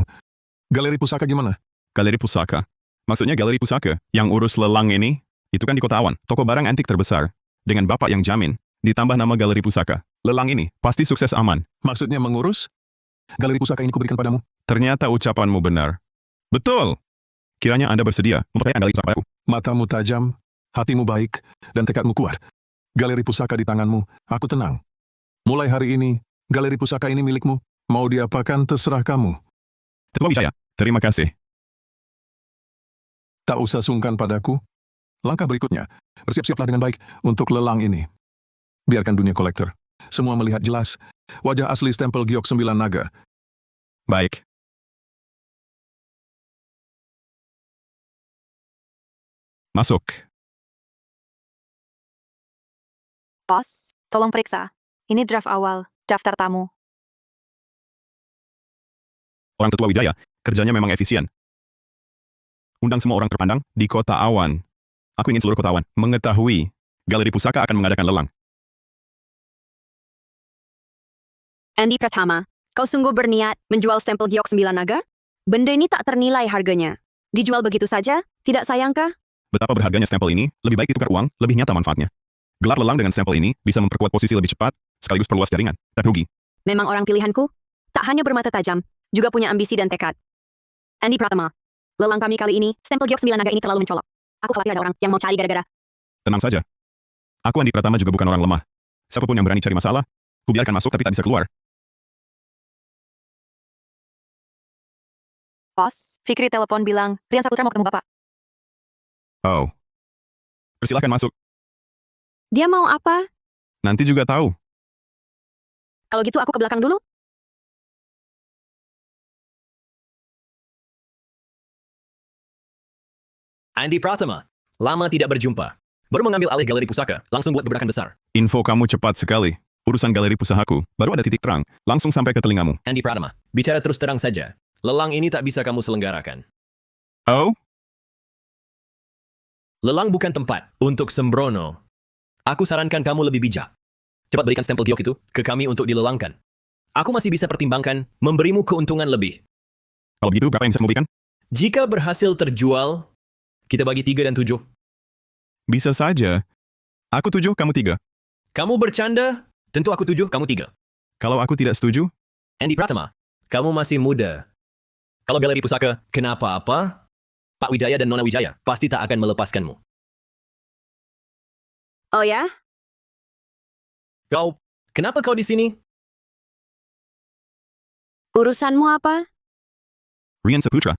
galeri pusaka gimana? Galeri pusaka. Maksudnya galeri pusaka. Yang urus lelang ini, itu kan di Kota Awan. Toko barang antik terbesar. Dengan bapak yang jamin. Ditambah nama galeri pusaka. Lelang ini, pasti sukses aman. Maksudnya mengurus? Galeri pusaka ini kuberikan padamu. Ternyata ucapanmu benar. Betul! Kiranya Anda bersedia mempercayai galeri pusaka padaku. Matamu tajam, hatimu baik, dan tekadmu kuat. Galeri pusaka di tanganmu, aku tenang. Mulai hari ini, galeri pusaka ini milikmu. Mau diapakan terserah kamu. Tetua Wijaya, terima kasih. Tak usah sungkan padaku. Langkah berikutnya, bersiap-siaplah dengan baik untuk lelang ini. Biarkan dunia kolektor semua melihat jelas wajah asli stempel giok 9 naga. Baik. Masuk. Bos, tolong periksa. Ini draft awal, daftar tamu. Orang Tetua Wijaya, kerjanya memang efisien. Undang semua orang terpandang di Kota Awan. Aku ingin seluruh Kota Awan mengetahui galeri pusaka akan mengadakan lelang. Andy Pratama, kau sungguh berniat menjual stempel giok 9 naga? Benda ini tak ternilai harganya. Dijual begitu saja? Tidak sayangkah? Betapa berharganya stempel ini, lebih baik ditukar uang, lebih nyata manfaatnya. Gelar lelang dengan stempel ini bisa memperkuat posisi lebih cepat, sekaligus perluas jaringan. Tak rugi. Memang orang pilihanku? Tak hanya bermata tajam, juga punya ambisi dan tekad. Andy Pratama, lelang kami kali ini, stempel giok 9 naga ini terlalu mencolok. Aku khawatir ada orang yang mau cari gara-gara. Tenang saja. Aku Andi Pratama juga bukan orang lemah. Siapapun yang berani cari masalah, ku biarkan masuk tapi tak bisa keluar. Bos, Fikri telepon bilang, Rian Saputra mau ketemu Bapak. Oh. Persilahkan masuk. Dia mau apa? Nanti juga tahu. Kalau gitu aku ke belakang dulu. Andy Pratama, lama tidak berjumpa. Baru mengambil alih galeri pusaka, langsung buat gebrakan besar. Info kamu cepat sekali. Urusan galeri pusakaku, baru ada titik terang. Langsung sampai ke telingamu. Andy Pratama, bicara terus terang saja. Lelang ini tak bisa kamu selenggarakan. Oh? Lelang bukan tempat untuk sembrono. Aku sarankan kamu lebih bijak. Cepat berikan stempel giok itu ke kami untuk dilelangkan. Aku masih bisa pertimbangkan memberimu keuntungan lebih. Kalau begitu, berapa yang bisa kamu berikan? Jika berhasil terjual, kita bagi 3 dan 7. Bisa saja. Aku 7, kamu 3. Kamu bercanda, tentu aku 7, kamu 3. Kalau aku tidak setuju, Andy Pratama, kamu masih muda. Kalau galeri pusaka, kenapa apa? Pak Wijaya dan Nona Wijaya pasti tak akan melepaskanmu. Oh ya? Kenapa kau di sini? Urusanmu apa? Rian Saputra.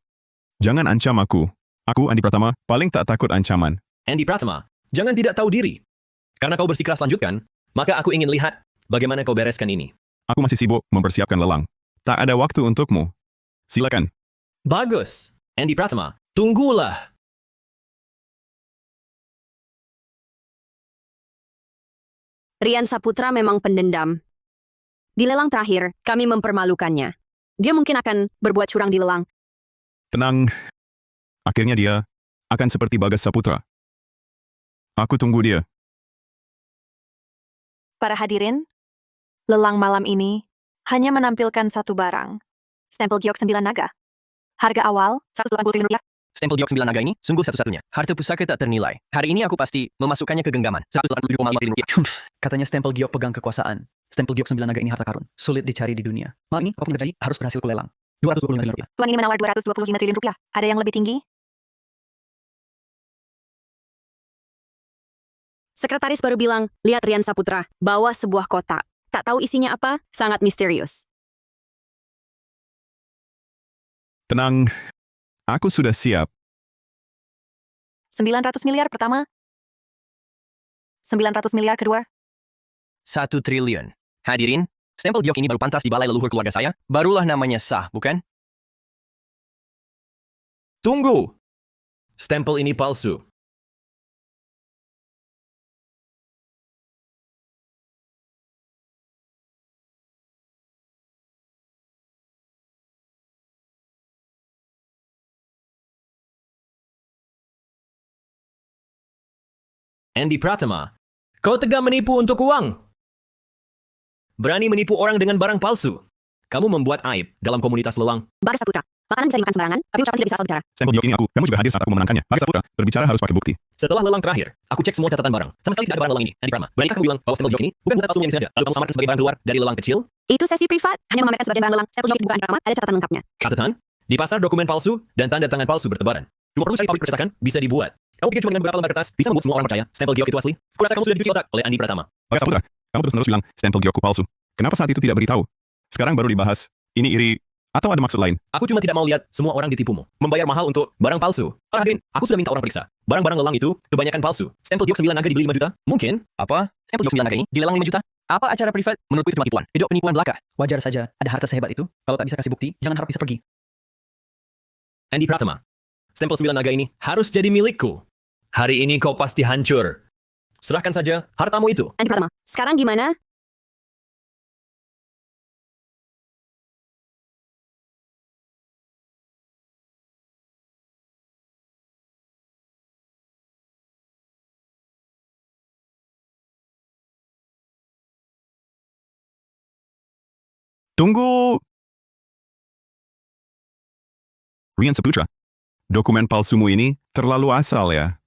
Jangan ancam aku. Aku, Andi Pratama, paling tak takut ancaman. Andy Pratama, jangan tidak tahu diri. Karena kau bersikeras lanjutkan, maka aku ingin lihat bagaimana kau bereskan ini. Aku masih sibuk mempersiapkan lelang. Tak ada waktu untukmu. Silakan. Bagus. Andy Pratama, tunggulah. Rian Saputra memang pendendam. Di lelang terakhir, kami mempermalukannya. Dia mungkin akan berbuat curang di lelang. Tenang. Akhirnya dia akan seperti Bagas Saputra. Aku tunggu dia. Para hadirin, lelang malam ini hanya menampilkan satu barang. Stempel giok 9 naga. Harga awal, 180 triliun rupiah. Stempel giok 9 naga ini sungguh satu-satunya. Harta pusaka tak ternilai. Hari ini aku pasti memasukkannya ke genggaman. 187,5 triliun rupiah. Katanya stempel giok pegang kekuasaan. Stempel giok 9 naga ini harta karun. Sulit dicari di dunia. Malam ini, apapun terjadi, harus berhasil kulelang. 225 triliun rupiah. Tuan ini menawar 225 triliun rupiah. Ada yang lebih tinggi? Sekretaris baru bilang, lihat Rian Saputra, bawa sebuah kotak. Tak tahu isinya apa, sangat misterius. Tenang. Aku sudah siap. 900 miliar pertama. 900 miliar kedua. 1 triliun. Hadirin, stempel giok ini baru pantas di balai leluhur keluarga saya. Barulah namanya sah, bukan? Tunggu! Stempel ini palsu. Andy Pratama, kau tega menipu untuk uang. Berani menipu orang dengan barang palsu. Kamu membuat aib dalam komunitas lelang. Bagas Saputra, makanan bisa dimakan sembarangan, tapi ucapan tidak bisa asal bicara. Stempel giok ini aku. Kamu juga hadir saat aku memenangkannya. Bagas Saputra, berbicara harus pakai bukti. Setelah lelang terakhir, aku cek semua catatan barang. Sama sekali tidak ada barang lelang ini. Andy Pratama, beranikah kamu bilang bahwa stempel giok ini bukan buatan palsu yang disengaja, lalu kamu samarkan sebagai barang keluar dari lelang kecil? Itu sesi privat, hanya memamerkan sebagian barang lelang. Stempel giok di bukaan pertama ada catatan lengkapnya. Catatan, di pasar dokumen palsu dan tanda tangan palsu bertebaran. Cuma perlu cari pabrik percetakan, bisa dibuat. Kamu pikir cuma dengan beberapa lembar kertas bisa membuat semua orang percaya stempel giok itu asli? Kurasa kamu sudah dicuci otak oleh Andy Pratama. Bagas Saputra, kamu terus-menerus bilang stempel giokku palsu. Kenapa saat itu tidak beritahu? Sekarang baru dibahas. Ini iri atau ada maksud lain? Aku cuma tidak mau lihat semua orang ditipumu. Membayar mahal untuk barang palsu. Para hadirin, aku sudah minta orang periksa. Barang-barang lelang itu kebanyakan palsu. Stempel giok 9 naga dibeli 5 juta? Mungkin. Apa? Stempel giok 9 naga ini dilelang 5 juta? Apa acara privat? Menurutku itu cuma tipuan. Itu penipuan belaka. Wajar saja, ada harta sehebat itu. Kalau tak bisa kasih bukti, jangan harap bisa pergi. Andy Pratama, stempel 9 naga ini harus jadi milikku. Hari ini kau pasti hancur. Serahkan saja hartamu itu. Andy Pratama, sekarang gimana? Tunggu. Rian Saputra, dokumen palsumu ini terlalu asal ya.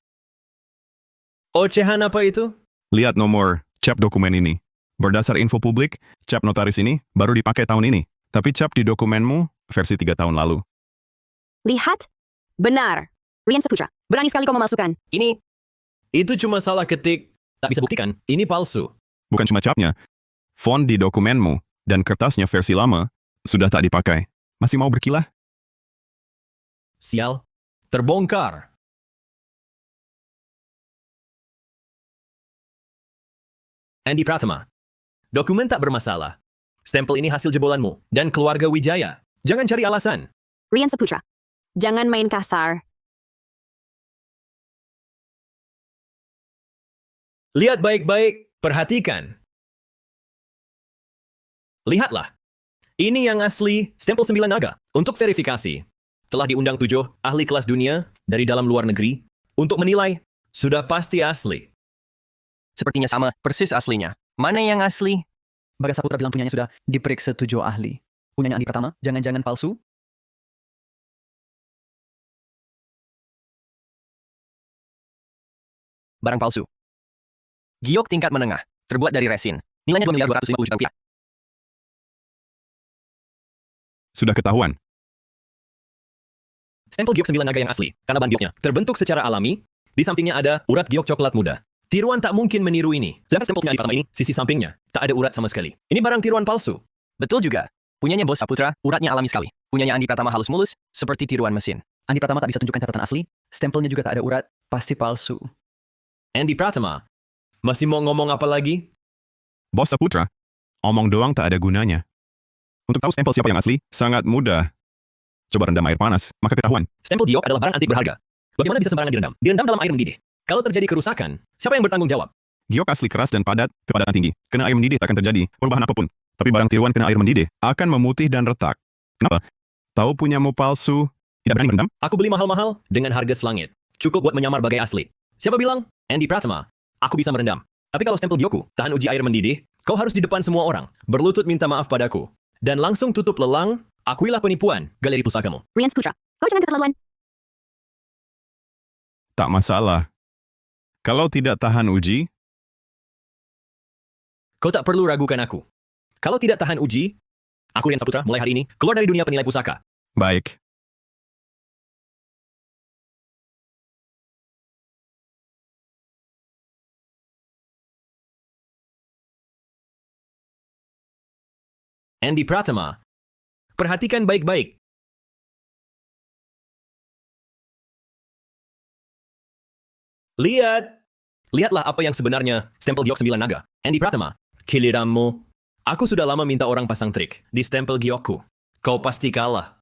Ocehan apa itu? Lihat nomor cap dokumen ini. Berdasar info publik, cap notaris ini baru dipakai tahun ini. Tapi cap di dokumenmu versi 3 tahun lalu. Lihat. Benar. Rian Saputra, berani sekali kau memalsukan. Itu cuma salah ketik. Tak bisa buktikan. Ini palsu. Bukan cuma capnya. Font di dokumenmu dan kertasnya versi lama sudah tak dipakai. Masih mau berkilah? Sial. Terbongkar. Andy Pratama, dokumen tak bermasalah. Stempel ini hasil jebolanmu dan keluarga Wijaya. Jangan cari alasan. Rian Saputra, jangan main kasar. Lihat baik-baik, perhatikan. Lihatlah. Ini yang asli stempel 9 naga. Untuk verifikasi, telah diundang 7 ahli kelas dunia dari dalam luar negeri untuk menilai sudah pasti asli. Sepertinya sama, persis aslinya. Mana yang asli? Bagas Saputra bilang punyanya sudah diperiksa 7 ahli. Punyanya Andy Pratama, jangan-jangan palsu? Barang palsu. Giok tingkat menengah, terbuat dari resin. Nilainya 2 miliar 250 juta rupiah. Sudah ketahuan. Stempel giok 9 naga yang asli, karena ban gioknya terbentuk secara alami, di sampingnya ada urat giok coklat muda. Tiruan tak mungkin meniru ini. Sedangkan stempel punya Andy Pratama ini, sisi sampingnya, tak ada urat sama sekali. Ini barang tiruan palsu. Betul juga. Punyanya Bos Saputra, uratnya alami sekali. Punyanya Andy Pratama halus mulus, seperti tiruan mesin. Andy Pratama tak bisa tunjukkan catatan asli, stempelnya juga tak ada urat, pasti palsu. Andy Pratama, masih mau ngomong apa lagi? Bos Saputra, omong doang tak ada gunanya. Untuk tahu stempel siapa yang asli, sangat mudah. Coba rendam air panas, maka ketahuan. Stempel giok adalah barang antik berharga. Bagaimana bisa sembarangan direndam? Direndam dalam air mendidih. Kalau terjadi kerusakan, siapa yang bertanggung jawab? Giok asli keras dan padat, kepadatan tinggi. Kena air mendidih tak akan terjadi perubahan apapun. Tapi barang tiruan kena air mendidih akan memutih dan retak. Kenapa? Tahu punyamu palsu, tidak berani merendam? Aku beli mahal-mahal dengan harga selangit. Cukup buat menyamar bagai asli. Siapa bilang? Andy Pratama. Aku bisa merendam. Tapi kalau stempel giokku tahan uji air mendidih, kau harus di depan semua orang, berlutut minta maaf padaku. Dan langsung tutup lelang, akuilah penipuan galeri pusakamu. Rian Saputra, kau jangan keterlaluan. Tak masalah. Kalau tidak tahan uji, Kau tak perlu ragukan aku. Kalau tidak tahan uji, aku Rian Saputra mulai hari ini keluar dari dunia penilai pusaka. baik. Andy Pratama, perhatikan baik-baik. Lihatlah apa yang sebenarnya stempel giok 9 naga. Andy Pratama, giliranmu. Aku sudah lama minta orang pasang trik di stempel giokku. Kau pasti kalah.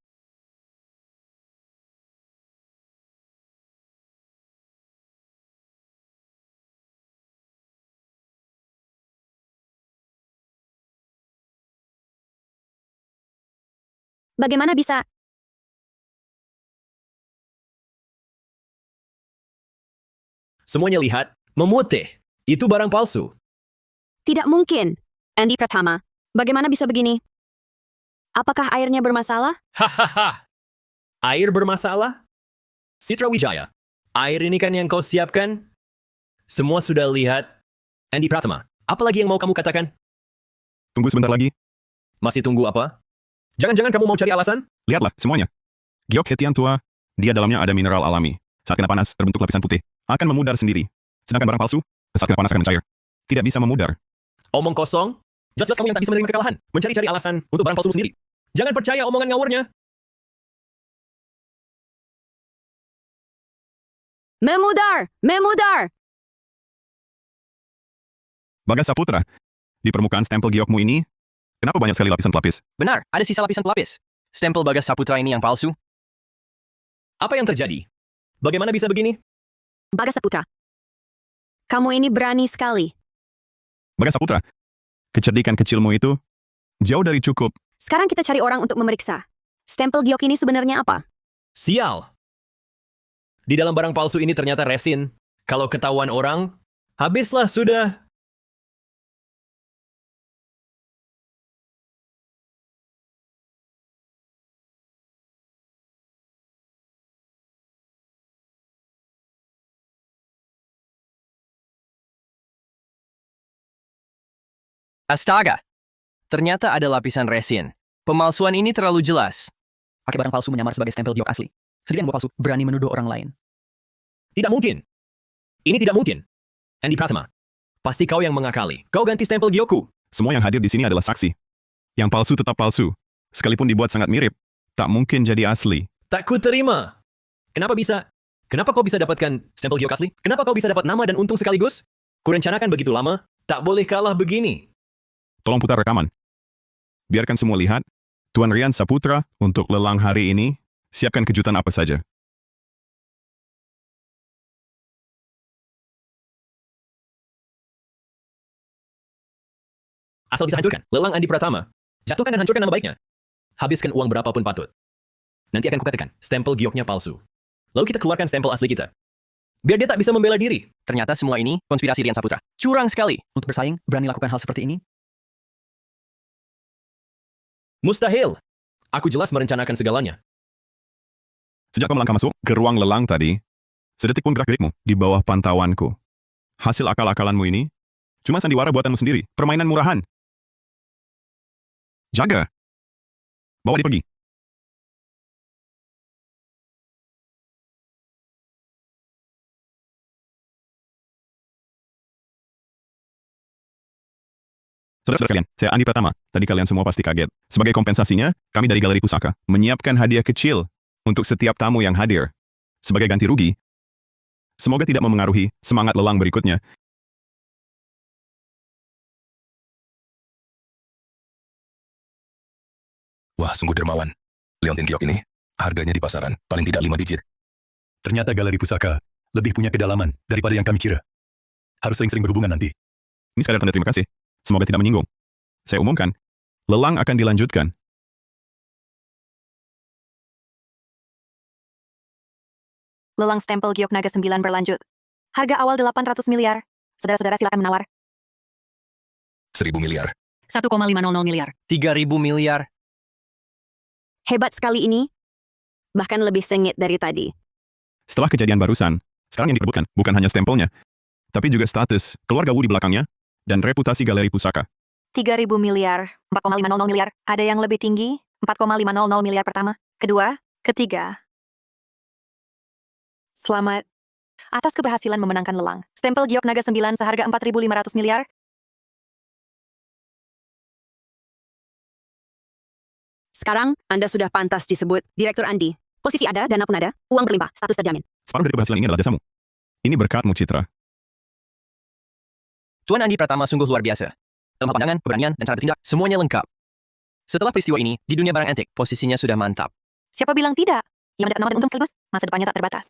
Bagaimana bisa? Semuanya lihat, Memutih. Itu barang palsu. Tidak mungkin. Andy Pratama, bagaimana bisa begini? Apakah airnya bermasalah? Hahaha. Air bermasalah? Citra Wijaya, air ini kan yang kau siapkan? Semua sudah lihat. Andy Pratama, apa lagi yang mau kamu katakan? Tunggu sebentar lagi. Masih tunggu apa? Jangan-jangan kamu mau cari alasan? Lihatlah, semuanya. Giok Hetian tua, dia dalamnya ada mineral alami. Saat kena panas, terbentuk lapisan putih. Akan memudar sendiri. Sedangkan barang palsu, saat kena panas akan mencair. Tidak bisa memudar. Omong kosong? Jelas-jelas kamu yang tak bisa menerima kekalahan. Mencari-cari alasan untuk barang palsu sendiri. Jangan percaya omongan ngawurnya. Memudar! Memudar! Bagas Saputra, di permukaan stempel giokmu ini, kenapa banyak sekali lapisan pelapis? Benar, ada sisa lapisan pelapis. Stempel Bagas Saputra ini yang palsu. Apa yang terjadi? Bagaimana bisa begini? Bagas Saputra, kamu ini berani sekali. Bagas Saputra, kecerdikan kecilmu itu jauh dari cukup. Sekarang kita cari orang untuk memeriksa. Stempel giok ini sebenarnya apa? Sial. Di dalam barang palsu ini ternyata resin. Kalau ketahuan orang, habislah sudah. Astaga. Ternyata ada lapisan resin. Pemalsuan ini terlalu jelas. Pakai barang palsu menyamar sebagai stempel giok asli. Sedikit yang buat palsu berani menuduh orang lain. Tidak mungkin. Ini tidak mungkin. Andy Pratama, pasti kau yang mengakali. Kau ganti stempel giokku. Semua yang hadir di sini adalah saksi. Yang palsu tetap palsu. Sekalipun dibuat sangat mirip, tak mungkin jadi asli. Tak ku terima. Kenapa bisa? Kenapa kau bisa dapatkan stempel giok asli? Kenapa kau bisa dapat nama dan untung sekaligus? Kurencanakan begitu lama, tak boleh kalah begini. Tolong putar rekaman. Biarkan semua lihat, Tuan Rian Saputra untuk lelang hari ini, siapkan kejutan apa saja. Asal bisa hancurkan, lelang Andy Pratama. Jatuhkan dan hancurkan nama baiknya. Habiskan uang berapapun patut. Nanti akan kukatakan, stempel gioknya palsu. Lalu kita keluarkan stempel asli kita. Biar dia tak bisa membela diri. Ternyata semua ini konspirasi Rian Saputra. Curang sekali. Untuk bersaing, berani lakukan hal seperti ini? Mustahil. Aku jelas merencanakan segalanya. Sejak kau melangkah masuk ke ruang lelang tadi, sedetik pun gerak-gerikmu di bawah pantauanku. Hasil akal-akalanmu ini, cuma sandiwara buatanmu sendiri, permainan murahan. Jaga. Bawa dia pergi. Saudara-saudara sekalian, saya Andy Pratama. Tadi kalian semua pasti kaget. Sebagai kompensasinya, kami dari Galeri Pusaka menyiapkan hadiah kecil untuk setiap tamu yang hadir. Sebagai ganti rugi, semoga tidak memengaruhi semangat lelang berikutnya. Wah, sungguh dermawan. Leontin giok ini, harganya di pasaran, paling tidak 5 digit. Ternyata Galeri Pusaka lebih punya kedalaman daripada yang kami kira. Harus sering-sering berhubungan nanti. Ini sekadar tanda terima kasih. Semoga tidak menyinggung. Saya umumkan, lelang akan dilanjutkan. Lelang stempel giok naga 9 berlanjut. Harga awal 800 miliar. Saudara-saudara silakan menawar. 1.000 miliar. 1,500 miliar. 3.000 miliar. Hebat sekali ini. Bahkan lebih sengit dari tadi. Setelah kejadian barusan, sekarang yang diperebutkan bukan hanya stempelnya, tapi juga status keluarga Wu di belakangnya, dan reputasi Galeri Pusaka. 3.000 miliar. 4,500 miliar. Ada yang lebih tinggi? 4,500 miliar pertama. Kedua. Ketiga. Selamat. Atas keberhasilan memenangkan lelang. Stempel giok naga 9 seharga 4.500 miliar. Sekarang, Anda sudah pantas disebut Direktur Andi. Posisi ada, dana pun ada, uang berlimpah, status terjamin. Separuh dari keberhasilan ini adalah jasamu. Ini berkatmu, Citra. Tuan Andi Pratama sungguh luar biasa. Dalam hal pandangan, keberanian, dan cara bertindak, semuanya lengkap. Setelah peristiwa ini, di dunia barang antik, posisinya sudah mantap. Siapa bilang tidak? Yang mendapat nama dan untung sekaligus, masa depannya tak terbatas.